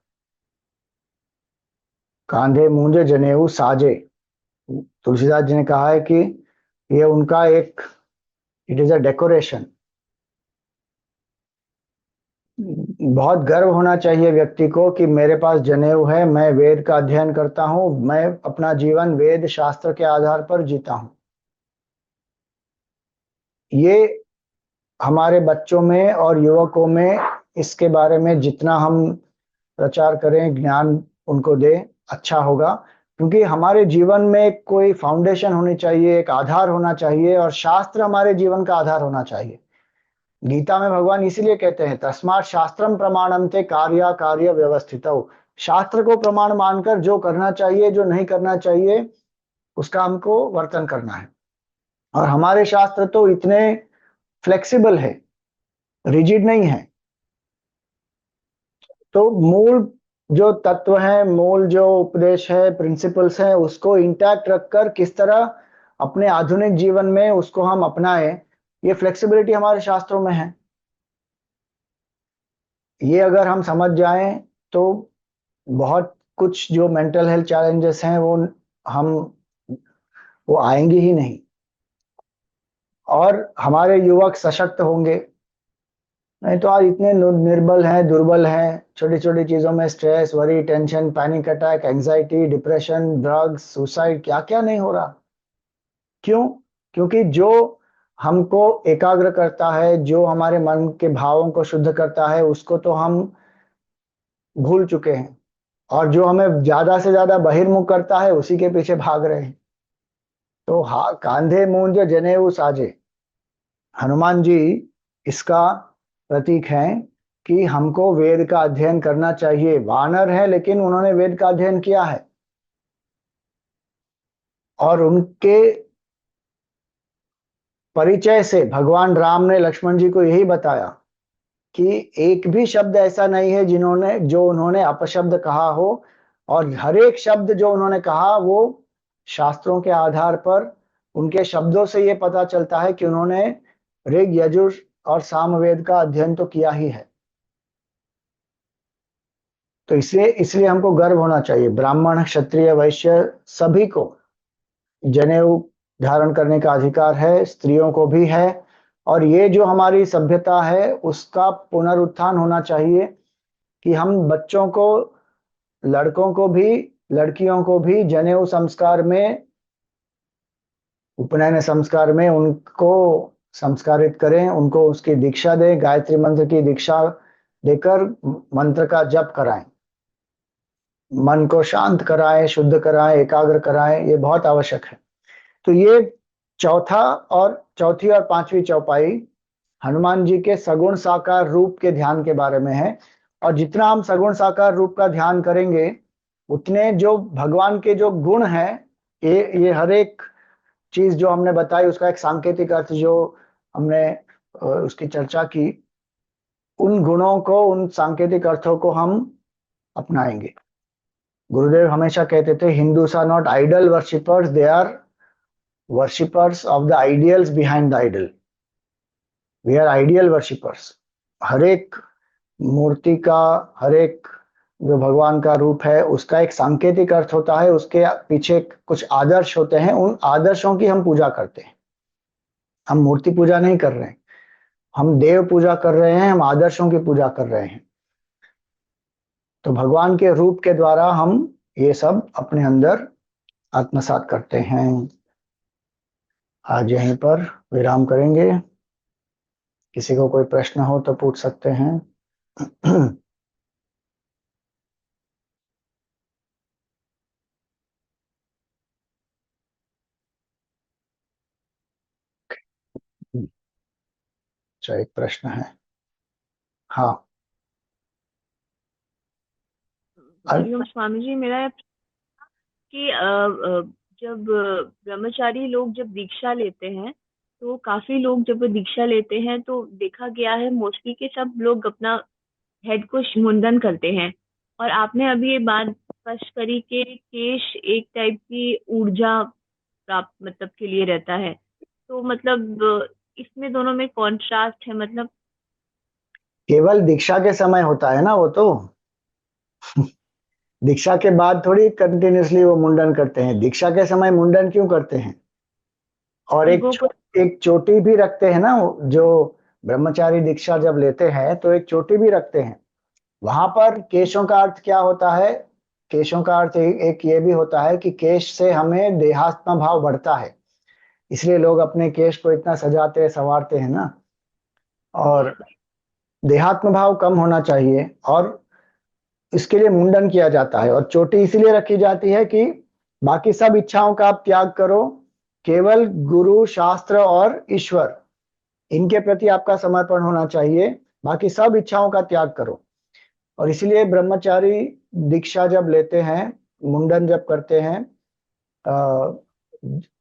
कांधे मूंज जनेऊ साजे। तुलसीदास जी ने कहा है कि ये उनका एक, इट इज अ डेकोरेशन। बहुत गर्व होना चाहिए व्यक्ति को कि मेरे पास जनेऊ है, मैं वेद का अध्ययन करता हूं, मैं अपना जीवन वेद शास्त्र के आधार पर जीता हूं। ये हमारे बच्चों में और युवकों में इसके बारे में जितना हम प्रचार करें, ज्ञान उनको दें, अच्छा होगा। क्योंकि हमारे जीवन में कोई फाउंडेशन होनी चाहिए, एक आधार होना चाहिए, और शास्त्र हमारे जीवन का आधार होना चाहिए। गीता में भगवान इसीलिए कहते हैं तस्मात् शास्त्रम प्रमाणम ते कार्या कार्य व्यवस्थितौ। शास्त्र को प्रमाण मानकर जो करना चाहिए, जो नहीं करना चाहिए, उसका हमको वर्तन करना है। और हमारे शास्त्र तो इतने फ्लेक्सिबल है, रिजिड नहीं है। तो मूल जो तत्व है, मूल जो उपदेश है, प्रिंसिपल्स है, उसको इंटैक्ट रखकर किस तरह अपने आधुनिक जीवन में उसको हम अपनाएं, ये फ्लेक्सिबिलिटी हमारे शास्त्रों में है। ये अगर हम समझ जाएं तो बहुत कुछ जो मेंटल हेल्थ चैलेंजेस हैं हम वो आएंगे ही नहीं, और हमारे युवक सशक्त होंगे। नहीं तो आज इतने निर्बल हैं, दुर्बल हैं, छोटी छोटी चीजों में stress, worry, tension, panic attack, anxiety, depression, drugs, suicide, क्या क्या नहीं हो रहा। क्यों? क्योंकि जो हमको एकाग्र करता है, जो हमारे मन के भावों को शुद्ध करता है, उसको तो हम भूल चुके हैं, और जो हमें ज्यादा से ज्यादा बहिर्मुख करता है उसी के पीछे भाग रहे हैं। तो हा कांधे मूंज जनेऊ साजे, हनुमान जी इसका प्रतीक हैं कि हमको वेद का अध्ययन करना चाहिए। वानर है लेकिन उन्होंने वेद का अध्ययन किया है, और उनके परिचय से भगवान राम ने लक्ष्मण जी को यही बताया कि एक भी शब्द ऐसा नहीं है जो उन्होंने अपशब्द कहा हो, और हर एक शब्द जो उन्होंने कहा वो शास्त्रों के आधार पर, उनके शब्दों से ये पता चलता है कि उन्होंने ऋग, यजुर और सामवेद का अध्ययन तो किया ही है। तो इसलिए हमको गर्व होना चाहिए। ब्राह्मण, क्षत्रिय, वैश्य सभी को जनेऊ धारण करने का अधिकार है, स्त्रियों को भी है। और ये जो हमारी सभ्यता है उसका पुनरुत्थान होना चाहिए कि हम बच्चों को, लड़कों को भी, लड़कियों को भी जनेऊ संस्कार में, उपनयन संस्कार में उनको संस्कारित करें, उनको उसकी दीक्षा दें, गायत्री मंत्र की दीक्षा देकर मंत्र का जप कराएं, मन को शांत कराएं, शुद्ध कराएं, एकाग्र कराएं, ये बहुत आवश्यक है। तो ये चौथी और पांचवी चौपाई हनुमान जी के सगुण साकार रूप के ध्यान के बारे में है। और जितना हम सगुण साकार रूप का ध्यान करेंगे, उतने जो भगवान के जो गुण हैं, ये हर एक चीज जो हमने बताई उसका एक सांकेतिक अर्थ जो हमने उसकी चर्चा की, उन गुणों को, उन सांकेतिक अर्थों को हम अपनाएंगे। गुरुदेव हमेशा कहते थे, Hindus are not idol worshippers, they are worshippers of the ideals behind the idol. We are ideal worshippers. हर एक मूर्ति का, हर एक जो भगवान का रूप है उसका एक सांकेतिक अर्थ होता है, उसके पीछे कुछ आदर्श होते हैं, उन आदर्शों की हम पूजा करते हैं। हम मूर्ति पूजा नहीं कर रहे हैं, हम देव पूजा कर रहे हैं, हम आदर्शों की पूजा कर रहे हैं। तो भगवान के रूप के द्वारा हम ये सब अपने अंदर आत्मसात करते हैं। आज यहीं पर विराम करेंगे। किसी को कोई प्रश्न हो तो पूछ सकते हैं। अच्छा, एक प्रश्न है। हाँ। हरिओम स्वामी जी, मेरा कि जब ब्रह्मचारी लोग जब दीक्षा लेते हैं, तो काफी लोग जब वो दीक्षा लेते हैं तो देखा गया है मोस्टली कि सब लोग अपना हेड को मुंडन करते हैं। और आपने अभी ये बात स्पष्ट करी कि केश एक टाइप की ऊर्जा प्राप्त मतलब के लिए रहता है। तो मतलब इसमें दोनों में कॉन्ट्रास्ट है मतलब। केवल दीक्षा के समय होता है ना वो तो। दीक्षा के बाद थोड़ी कंटिन्यूसली वो मुंडन करते हैं, दीक्षा के समय मुंडन क्यों करते हैं? और नहीं, वो एक चोटी भी रखते हैं ना, जो ब्रह्मचारी दीक्षा जब लेते हैं तो एक चोटी भी रखते हैं। वहां पर केशों का अर्थ क्या होता है? केशों का अर्थ एक ये भी होता है कि केश से हमें देहात्म भाव बढ़ता है, इसलिए लोग अपने केश को इतना सजाते हैं, संवारते हैं ना। और देहात्म भाव कम होना चाहिए, और इसके लिए मुंडन किया जाता है। और चोटी इसीलिए रखी जाती है कि बाकी सब इच्छाओं का आप त्याग करो, केवल गुरु, शास्त्र और ईश्वर, इनके प्रति आपका समर्पण होना चाहिए, बाकी सब इच्छाओं का त्याग करो। और इसलिए ब्रह्मचारी दीक्षा जब लेते हैं, मुंडन जब करते हैं,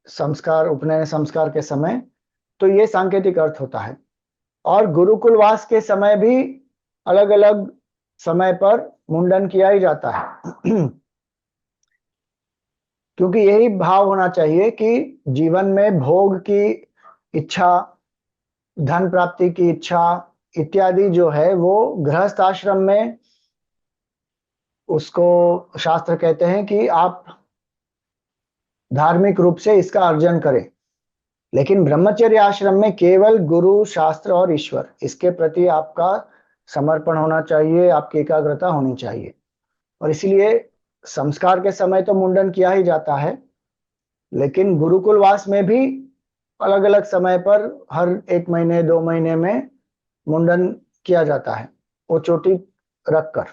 संस्कार, उपनयन संस्कार के समय, तो ये सांकेतिक अर्थ होता है। और गुरुकुलवास के समय भी अलग अलग समय पर मुंडन किया ही जाता है। क्योंकि यही भाव होना चाहिए कि जीवन में भोग की इच्छा, धन प्राप्ति की इच्छा इत्यादि जो है वो गृहस्थ आश्रम में, उसको शास्त्र कहते हैं कि आप धार्मिक रूप से इसका अर्जन करें। लेकिन ब्रह्मचर्य आश्रम में केवल गुरु, शास्त्र और ईश्वर, इसके प्रति आपका समर्पण होना चाहिए, आपकी एकाग्रता होनी चाहिए। और इसलिए संस्कार के समय तो मुंडन किया ही जाता है, लेकिन गुरुकुलवास में भी अलग अलग समय पर हर 1 महीने 2 महीने में मुंडन किया जाता है, वो चोटी रखकर।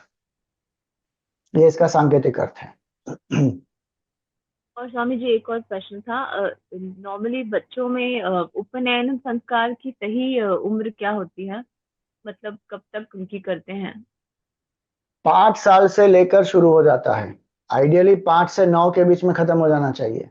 ये इसका सांकेतिक अर्थ है। और स्वामी जी, एक और प्रश्न था। नॉर्मली बच्चों में उपनयन संस्कार की सही उम्र क्या होती है? मतलब कब तक उनकी करते हैं? 5 साल से लेकर शुरू हो जाता है, आइडियली 5 से 9 के बीच में खत्म हो जाना चाहिए।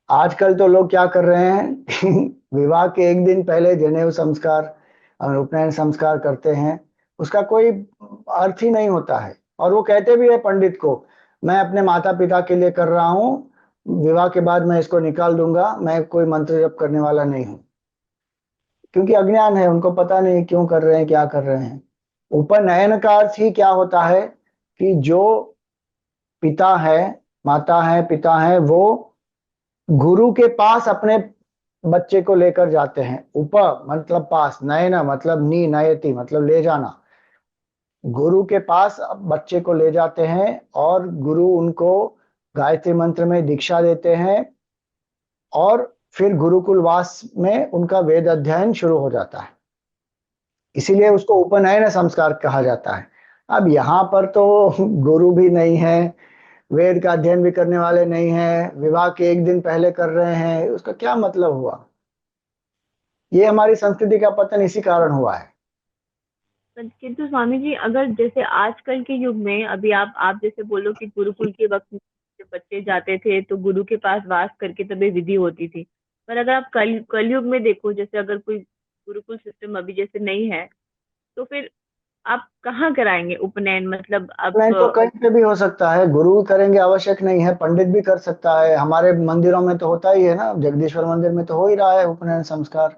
आजकल तो लोग क्या कर रहे हैं, विवाह के एक दिन पहले जनेऊ संस्कार और उपनयन संस्कार करते हैं, उसका कोई अर्थ ही नहीं होता है। और वो कहते भी है पंडित को, मैं अपने माता पिता के लिए कर रहा हूँ, विवाह के बाद मैं इसको निकाल दूंगा, मैं कोई मंत्र जप करने वाला नहीं हूँ। क्योंकि अज्ञान है, उनको पता नहीं क्यों कर रहे हैं, क्या कर रहे हैं। उपनयन का अर्थ ही क्या होता है कि जो पिता है, माता है, पिता है, वो गुरु के पास अपने बच्चे को लेकर जाते हैं। उप मतलब पास, नयन मतलब नी, नयति मतलब ले जाना। गुरु के पास बच्चे को ले जाते हैं और गुरु उनको गायत्री मंत्र में दीक्षा देते हैं, और फिर गुरुकुलवास में उनका वेद अध्ययन शुरू हो जाता है। इसीलिए उसको उपनयन संस्कार कहा जाता है। अब यहाँ पर तो गुरु भी नहीं है, वेद का अध्ययन भी करने वाले नहीं है, विवाह के एक दिन पहले कर रहे हैं, उसका क्या मतलब हुआ? ये हमारी संस्कृति का पतन इसी कारण हुआ है। किंतु स्वामी जी, अगर जैसे आजकल के युग में अभी आप जैसे बोलो कि गुरुकुल के वक्त में जब बच्चे जाते थे तो गुरु के पास वास करके तभी विधि होती थी। पर अगर आप कलयुग में देखो, जैसे अगर कोई गुरुकुल सिस्टम अभी जैसे नहीं है, तो फिर आप कहाँ कराएंगे उपनयन? मतलब अब नहीं तो कहीं पे भी हो सकता है, गुरु करेंगे आवश्यक नहीं है, पंडित भी कर सकता है। हमारे मंदिरों में तो होता ही है ना, जगदीश्वर मंदिर में तो हो ही रहा है उपनयन संस्कार।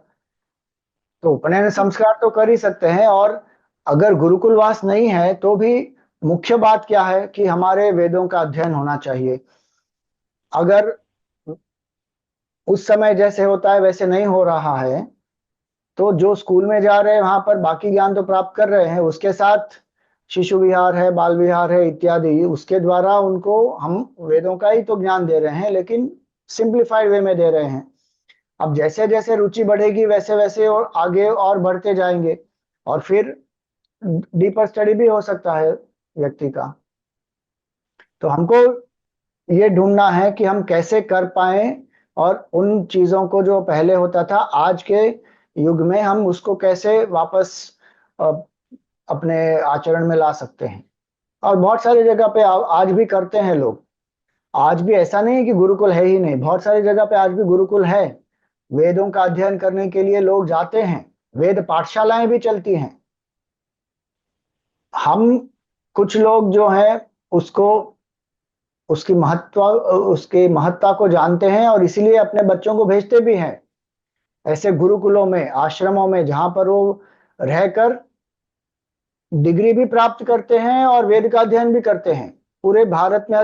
तो उपनयन संस्कार तो कर ही सकते हैं। और अगर गुरुकुलवास नहीं है तो भी मुख्य बात क्या है कि हमारे वेदों का अध्ययन होना चाहिए। अगर उस समय जैसे होता है वैसे नहीं हो रहा है तो जो स्कूल में जा रहे हैं वहां पर बाकी ज्ञान तो प्राप्त कर रहे हैं, उसके साथ शिशु विहार है, बाल विहार है इत्यादि, उसके द्वारा उनको हम वेदों का ही तो ज्ञान दे रहे हैं, लेकिन सिंप्लीफाइड वे में दे रहे हैं। अब जैसे जैसे रुचि बढ़ेगी वैसे वैसे और आगे और बढ़ते जाएंगे, और फिर डीपर स्टडी भी हो सकता है व्यक्ति का। तो हमको ये ढूंढना है कि हम कैसे कर पाए, और उन चीजों को जो पहले होता था आज के युग में हम उसको कैसे वापस अ, अपने आचरण में ला सकते हैं। और बहुत सारी जगह पे आज भी करते हैं लोग। आज भी ऐसा नहीं है कि गुरुकुल है ही नहीं, बहुत सारी जगह पे आज भी गुरुकुल है। वेदों का अध्ययन करने के लिए लोग जाते हैं, वेद पाठशालाएं भी चलती हैं। हम कुछ लोग जो हैं उसको उसकी महत्ता को जानते हैं और इसीलिए अपने बच्चों को भेजते भी हैं ऐसे गुरुकुलों में, आश्रमों में, जहां पर वो रहकर डिग्री भी प्राप्त करते हैं और वेद का अध्ययन भी करते हैं। पूरे भारत में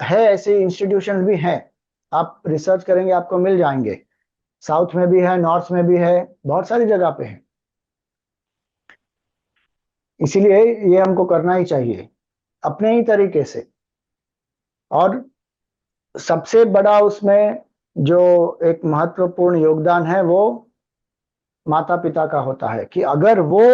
है, ऐसे इंस्टीट्यूशन भी हैं। आप रिसर्च करेंगे आपको मिल जाएंगे। साउथ में भी है, नॉर्थ में भी है, बहुत सारी जगह पे है। इसीलिए ये हमको करना ही चाहिए अपने ही तरीके से। और सबसे बड़ा उसमें जो एक महत्वपूर्ण योगदान है वो माता पिता का होता है कि अगर वो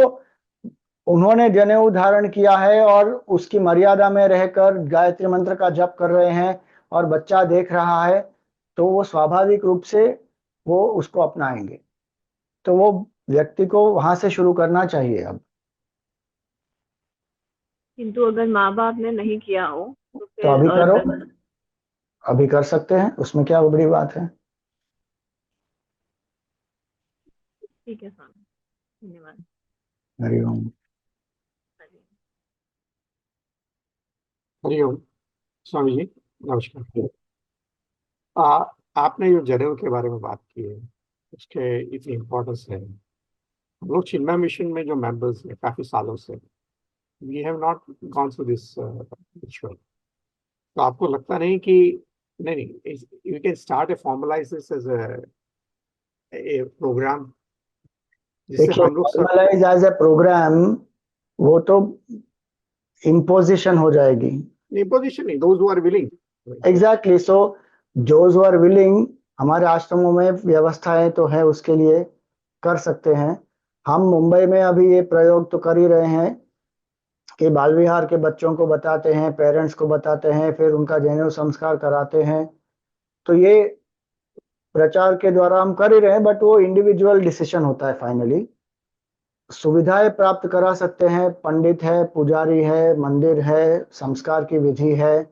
उन्होंने जनेऊ धारण किया है और उसकी मर्यादा में रहकर गायत्री मंत्र का जप कर रहे हैं और बच्चा देख रहा है, तो वो स्वाभाविक रूप से वो उसको अपनाएंगे। तो वो व्यक्ति को वहां से शुरू करना चाहिए। अब किंतु अगर माँ बाप ने नहीं किया हो तो तो फिर अभी करो, बस। अभी कर सकते हैं, उसमें क्या बड़ी बात है। ठीक है स्वामी, धन्यवाद। हरिओम। हरिओम। स्वामी जी नमस्कार। आ, आपने जो जनेऊ के बारे में बात की है उसके इतनी इम्पोर्टेंस है। हम लोग चिन्मय मिशन में जो मेंबर्स हैं काफी सालों से we have not gone through this ritual. तो आपको लगता नहीं कि नहीं you can start a formalize this as a program जिससे देखिए, हम लोग सब। फॉर्मलाइज एज ए प्रोग्राम वो तो इम्पोजिशन हो जाएगी। पोजीशन नहीं, those who are willing. Exactly, so those are willing, हमारे आश्रमों में व्यवस्थाएं तो है उसके लिए, कर सकते हैं। हम मुंबई में अभी ये प्रयोग तो कर ही रहे हैं कि बाल विहार के बच्चों को बताते हैं, पेरेंट्स को बताते हैं, फिर उनका जनेऊ संस्कार कराते हैं। तो ये प्रचार के द्वारा हम कर ही रहे हैं, बट वो इंडिविजुअल डिसीजन होता है फाइनली। सुविधाएं प्राप्त करा सकते हैं, पंडित है, पुजारी है, मंदिर है, संस्कार की विधि है,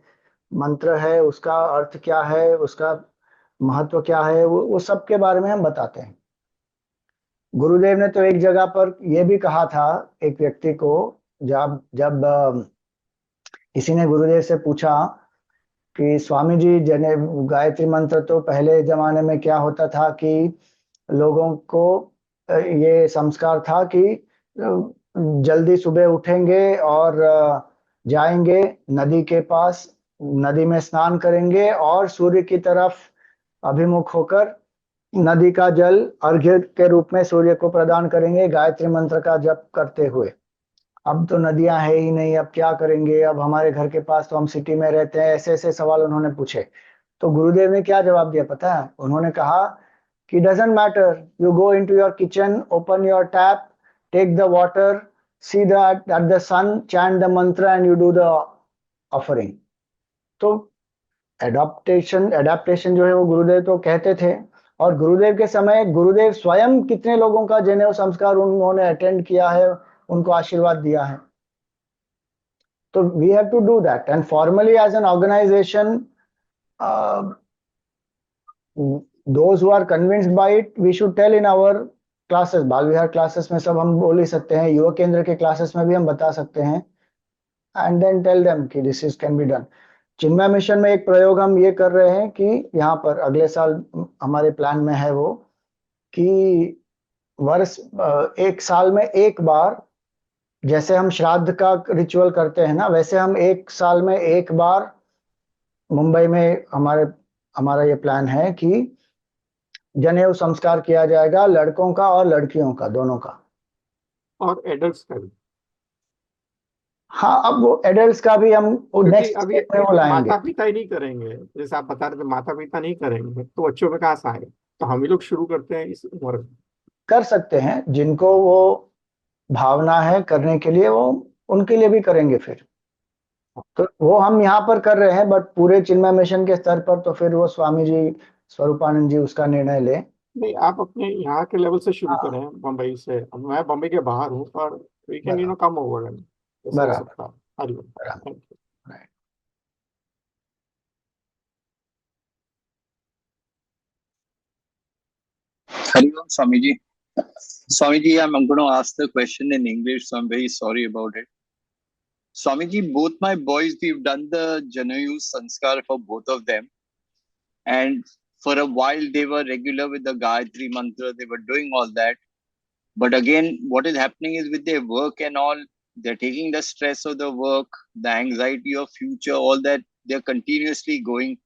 मंत्र है, उसका अर्थ क्या है, उसका महत्व क्या है, वो सब के बारे में हम बताते हैं। गुरुदेव ने तो एक जगह पर यह भी कहा था एक व्यक्ति को, जब जब किसी ने गुरुदेव से पूछा कि स्वामी जी, जने गायत्री मंत्र तो पहले जमाने में क्या होता था कि लोगों को ये संस्कार था कि जल्दी सुबह उठेंगे और जाएंगे नदी के पास, नदी में स्नान करेंगे और सूर्य की तरफ अभिमुख होकर नदी का जल अर्घ्य के रूप में सूर्य को प्रदान करेंगे गायत्री मंत्र का जप करते हुए। अब तो नदियां है ही नहीं, अब क्या करेंगे, अब हमारे घर के पास तो हम सिटी में रहते हैं। ऐसे ऐसे सवाल उन्होंने पूछे। तो गुरुदेव ने क्या जवाब दिया पता है? उन्होंने कहा कि doesn't matter, you go into your kitchen, open your tap, take the water, see that the sun, chant the mantra and you do the offering. तो एडाप्टेशन जो है वो गुरुदेव तो कहते थे। और गुरुदेव के समय गुरुदेव स्वयं कितने लोगों का जनेऊ संस्कार उन्होंने अटेंड किया है, उनको आशीर्वाद दिया है। तो we have to do that, and formally as an organization, those who are convinced by it, we should tell in our classes। बाल विहार क्लासेस में सब हम बोल ही सकते हैं, युवा केंद्र के क्लासेस में भी हम बता सकते हैं, एंड देन टेल देम कि this is can be done. Chinmay mission में एक प्रयोग हम ये कर रहे हैं कि यहाँ पर अगले साल हमारे प्लान में है वो कि वर्ष एक साल में एक बार जैसे हम श्राद्ध का रिचुअल करते हैं ना, वैसे हम 1 साल में एक बार मुंबई में हमारा ये प्लान है कि जनेऊ संस्कार किया जाएगा, लड़कों का और लड़कियों का, दोनों का। और एडल्ट्स का भी। हाँ, अब वो एडल्ट्स का भी हम क्योंकि नेक्स्ट अभी स्टेप में वो लाएंगे। माता पिता ही नहीं करेंगे, जैसे आप बता रहे थे, माता पिता नहीं करेंगे तो बच्चों में कहाँ से आएगा? तो हम ही लोग शुरू करते हैं इस उम्र में। कर सकते हैं, जिनको वो भावना है करने के लिए, वो उनके लिए भी करेंगे फिर। तो वो हम यहाँ पर कर रहे हैं, बट पूरे चिन्मय मिशन के स्तर पर तो फिर वो स्वामी जी, स्वरूपानंद जी उसका निर्णय ले। नहीं, आप अपने यहाँ के लेवल से शुरू हाँ, करें, बम्बई से। अब मैं बम्बई के बाहर हूँ, पर वी कैन बराबर, कम ओवर, ऐसा हो बराबर, सकता है। हरिओम। बराबर। Thank you. Right. Hariom Swamiji. Swamiji, I'm going to ask the question in English, so I'm very sorry about it. Swamiji, both my boys, we've done the Janayu Sanskar for both of them. And for a while, they were regular with the Gayatri Mantra, they were doing all that. But again, what is happening is with their work and all, they're taking the stress of the work, the anxiety of future, all that, they're continuously going.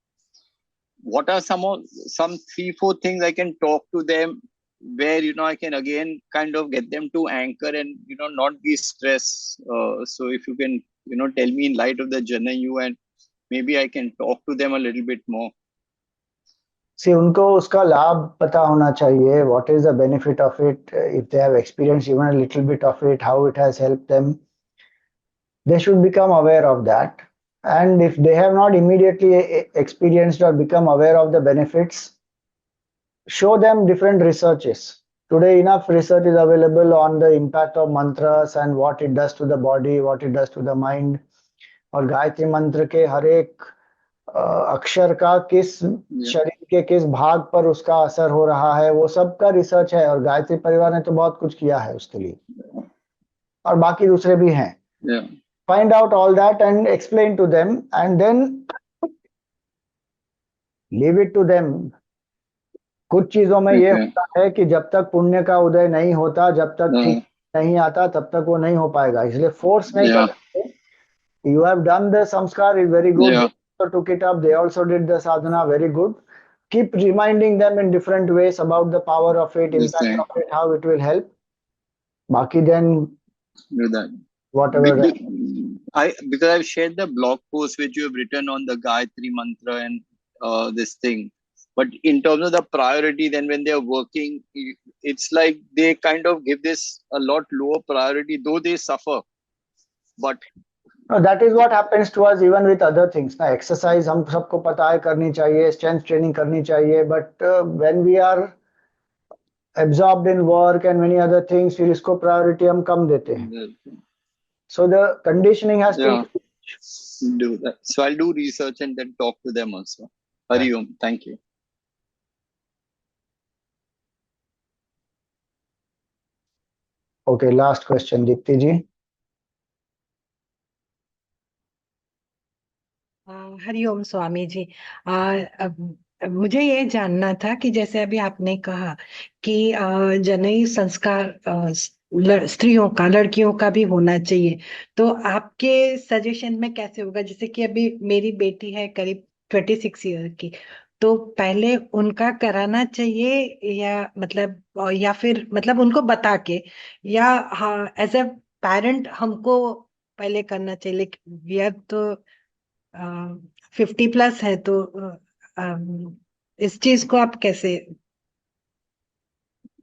What are some 3-4 things I can talk to them where I can again kind of get them to anchor and not be stressed? So if you can tell me in light of the Janayu, and maybe I can talk to them a little bit more. See, उनको उसका लाभ पता होना चाहिए, what is the benefit of it, if they have experienced even a little bit of it, how it has helped them. They should become aware of that. And if they have not immediately experienced or become aware of the benefits, show them different researches. Today, enough research is available on the impact of mantras and what it does to the body, what it does to the mind. और गायत्री मंत्र के हर एक अक्षर का किस शरीर के किस भाग पर उसका असर हो रहा है, वो सब का रिसर्च है। और गायत्री परिवार ने तो बहुत कुछ किया है उसके लिए, और बाकी दूसरे भी हैं। Find out all that and explain to them, and then leave it to them. कुछ चीजों में ये होता है कि जब तक पुण्य का उदय नहीं होता, जब तक ठीक नहीं आता, तब तक वो नहीं हो पाएगा, इसलिए फोर्स नहीं करते। You have done the samskar, is very good. They also took it up, they also did the sadhana, very good. Keep reminding them in different ways about the power of it, impact of it, how it will help. Baki then Do that. Whatever. Because I've shared the blog post which you have written on the Gayatri Mantra and this thing. But in terms of the priority, then when they're working, it's like they kind of give this a lot lower priority, though they suffer. But no, that is what happens to us even with other things. ना exercise हम सबको पता है करनी चाहिए, strength training करनी चाहिए, but when we are absorbed in work and many other things, फिर इसको priority हम कम देते हैं. So the conditioning has to do that. So I'll do research and then talk to them also. Hari Om. Thank you. Okay, last question, Deepti ji. Hariom Swami ji. मुझे ये जानना था कि जैसे अभी आपने कहा कि जनेऊ संस्कार स्त्रियों का, लड़कियों का भी होना चाहिए, तो आपके सजेशन में कैसे होगा? जैसे कि अभी मेरी बेटी है करीब 26 ईयर की, तो पहले उनका कराना चाहिए या फिर उनको बता के, या हाँ एज ए पेरेंट हमको पहले करना चाहिए? या तो 50+ है, तो इस चीज को आप कैसे?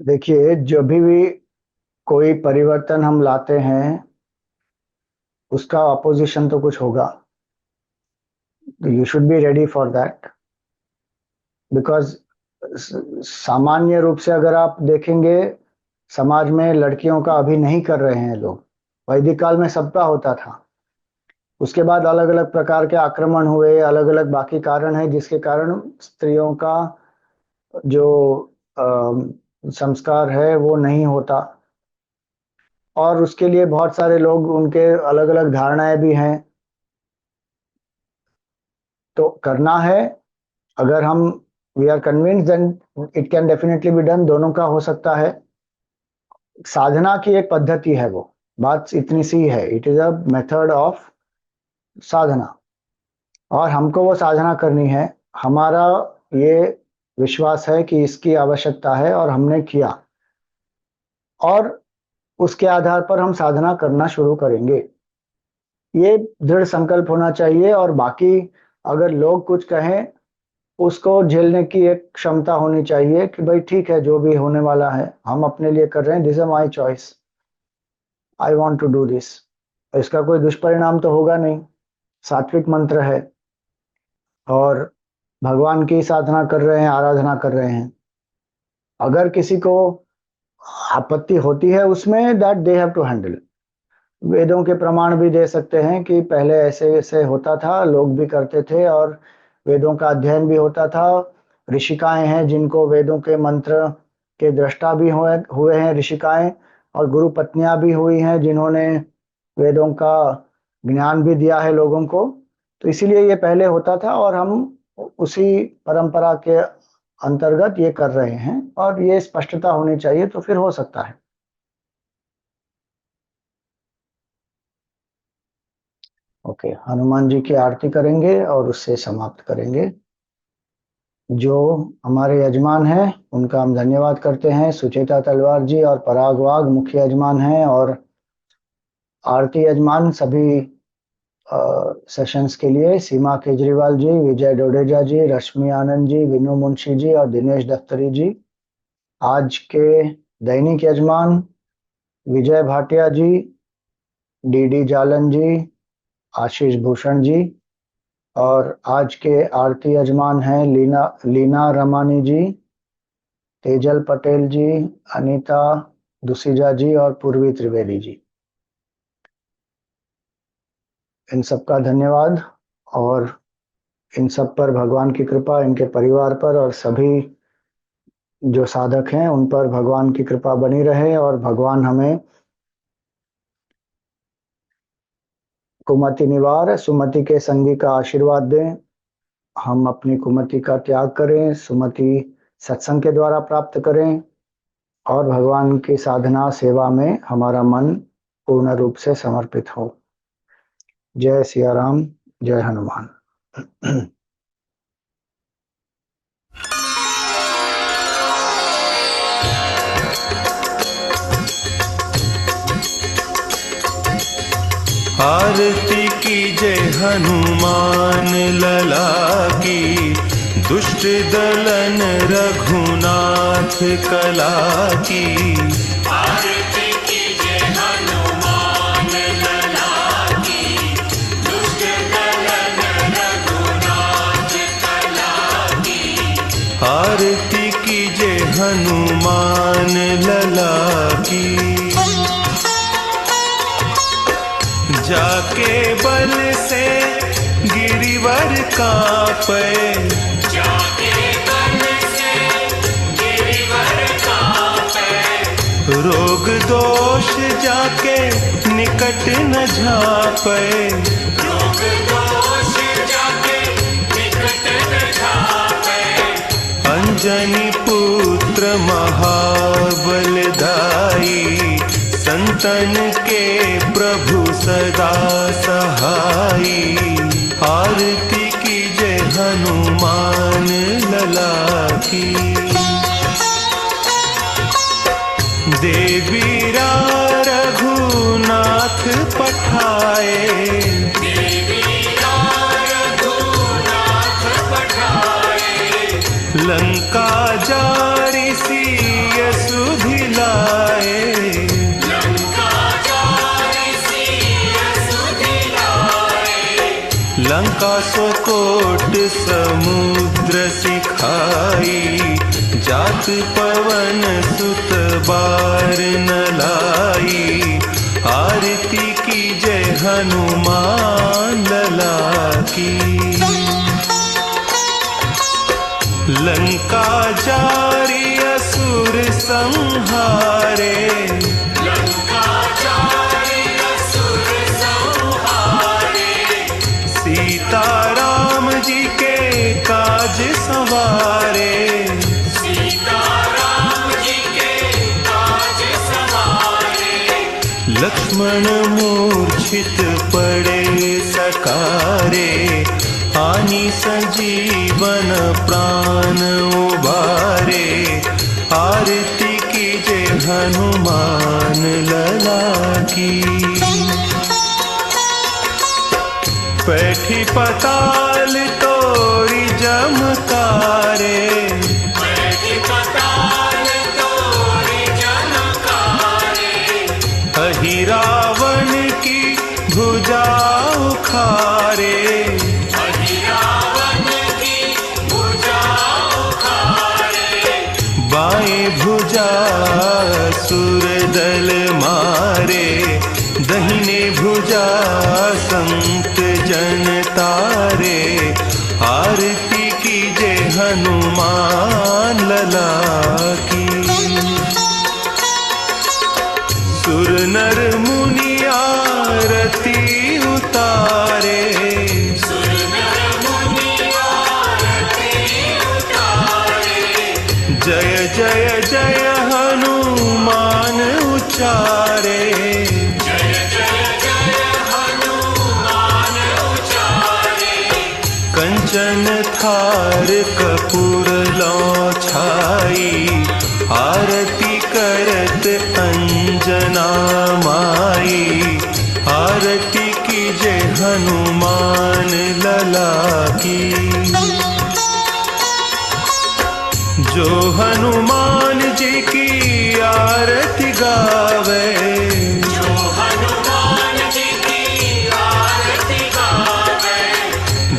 देखिए, जब भी कोई परिवर्तन हम लाते हैं, उसका अपोजिशन तो कुछ होगा, तो you should be ready for that. Because सामान्य रूप से अगर आप देखेंगे, समाज में लड़कियों का अभी नहीं कर रहे हैं लोग। वैदिक काल में सबका होता था, उसके बाद अलग अलग प्रकार के आक्रमण हुए, अलग अलग बाकी कारण है जिसके कारण स्त्रियों का जो संस्कार है वो नहीं होता, और उसके लिए बहुत सारे लोग, उनके अलग अलग धारणाएं भी हैं। तो करना है, अगर हम we are convinced, then it can definitely be done. दोनों का हो सकता है। साधना की एक पद्धति है वो, बात इतनी सी है, it is a method of sadhana, और हमको वो साधना करनी है। हमारा ये विश्वास है कि इसकी आवश्यकता है और हमने किया, और उसके आधार पर हम साधना करना शुरू करेंगे। ये दृढ़ संकल्प होना चाहिए, और बाकी अगर लोग कुछ कहें उसको झेलने की एक क्षमता होनी चाहिए कि भाई ठीक है, जो भी होने वाला है हम अपने लिए कर रहे हैं, this is my choice, I want to do this. इसका कोई दुष्परिणाम तो होगा नहीं, सात्विक मंत्र है और भगवान की साधना कर रहे हैं, आराधना कर रहे हैं। अगर किसी को आपत्ति होती है उसमें, that they have to handle. वेदों के प्रमाण भी दे सकते हैं कि पहले ऐसे ऐसे होता था, लोग भी करते थे और वेदों का अध्ययन भी होता था। ऋषिकाएं हैं जिनको वेदों के मंत्र के दृष्टा भी हुए हैं ऋषिकाएं, और गुरु पत्नियां भी हुई हैं जिन्होंने वेदों का ज्ञान भी दिया है लोगों को। तो इसीलिए ये पहले होता था और हम उसी परंपरा के अंतर्गत ये कर रहे हैं, और ये स्पष्टता होनी चाहिए तो फिर हो सकता है। ओके, हनुमान जी की आरती करेंगे और उससे समाप्त करेंगे। जो हमारे यजमान हैं उनका हम धन्यवाद करते हैं। सुचेता तलवार जी और पराग वाघ मुख्य यजमान हैं, और आरती यजमान सभी सेशंस के लिए सीमा केजरीवाल जी, विजय डोडेजा जी, रश्मि आनंद जी, विनू मुंशी जी और दिनेश दफ्तरी जी। आज के दैनिक यजमान विजय भाटिया जी, डी जालन जी, आशीष भूषण जी, और आज के आरती यजमान हैं लीना रमानी जी, तेजल पटेल जी, अनीता दुसीजा जी और पूर्वी त्रिवेदी जी। इन सबका धन्यवाद, और इन सब पर भगवान की कृपा, इनके परिवार पर और सभी जो साधक हैं उन पर भगवान की कृपा बनी रहे, और भगवान हमें कुमति निवार सुमति के संगी का आशीर्वाद दें। हम अपनी कुमति का त्याग करें, सुमति सत्संग के द्वारा प्राप्त करें, और भगवान की साधना सेवा में हमारा मन पूर्ण रूप से समर्पित हो। जय सिया राम, जय हनुमान। आरती की जय हनुमान लला की, दुष्ट दलन रघुनाथ कला की। आरती की जय हनुमान लला की, दुष्ट दलन रघुनाथ कला की। आरती की जय हनुमान लला की। जाके बल से गिरिवर कांपे, जाके बल से गिरिवर कांपे। रोग दोष जाके निकट न झापे, रोग दोष जाके निकट न झापे। अंजनी पुत्र महाबलदाई, संतन के प्रभु सदा सहाई। आरती की जय हनुमान लला की। देवीरा रघुनाथ पठाए, देवीरा रघुनाथ पठाए। लंका जारी सिय सुधिलाए, लंका सोकोट समुद्र सिखाई। जात पवन सुत बार न लाई। आरती की जय हनुमान लला की। लंका जारी असुर संहारे, लंका जारी असुर संहारे। सीता राम जी के काज संवारे, सीता राम जी के काज संवारे। लक्ष्मण लक्ष्मण मूर्छित पड़े सकारे, आनी संजीवन प्राण उबारे। आरती कीजे हनुमान लला की। बैठी पताल तोरी जमकारे, अहि रावण की भुजा उखारे। बाएं भुजा सुर दल मारे, दहिने भुजा संत जन तारे। आरती कीजे हनुमान लला की। सुर नर मुनि आरती उतारे, जय जय जय हनुमान उचारे। कंचन थार कपूर लौ छाई, आरती करत अंजना माई। आरती कीजे हनुमान लला की। जो हनुमान जी की आरती गावे,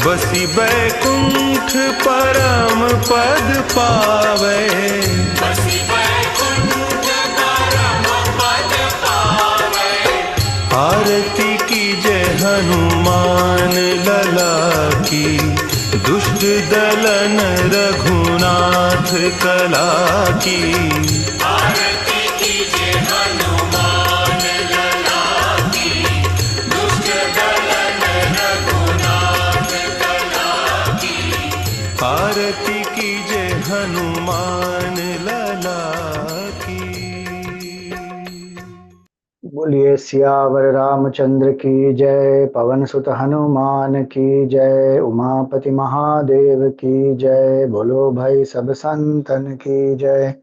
बसी बैकुंठ परम पद पावे। आरती कीजे हनुमान लला की। दुष्ट दलन रघुनाथ कला की। आरती कीजे हनुमान लला की। दुष्ट दलन रघुनाथ कला की। आरती कीजे हनुमान लला की। बोलिए सियावर रामचंद्र की जय, पवन सुत हनुमान की जय, उमापति महादेव की जय। बोलो भाई सब संतन की जय।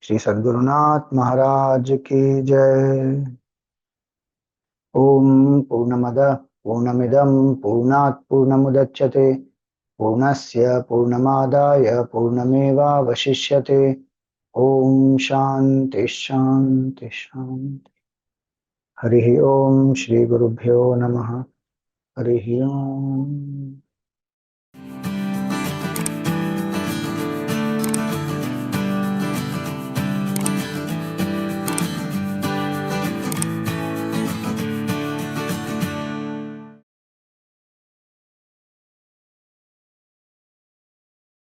श्री सद्गुरुनाथ महाराज की जय। ओम पूर्णमद पूर्णमिदं पूर्णात् पूर्णमुदच्यते, पूर्णस्य पूर्णमादाय पूर्णमेवावशिष्यते। ओम शांति शांति शांति। हरि ओम। श्री गुरुभ्यो नमः। हरि ओम।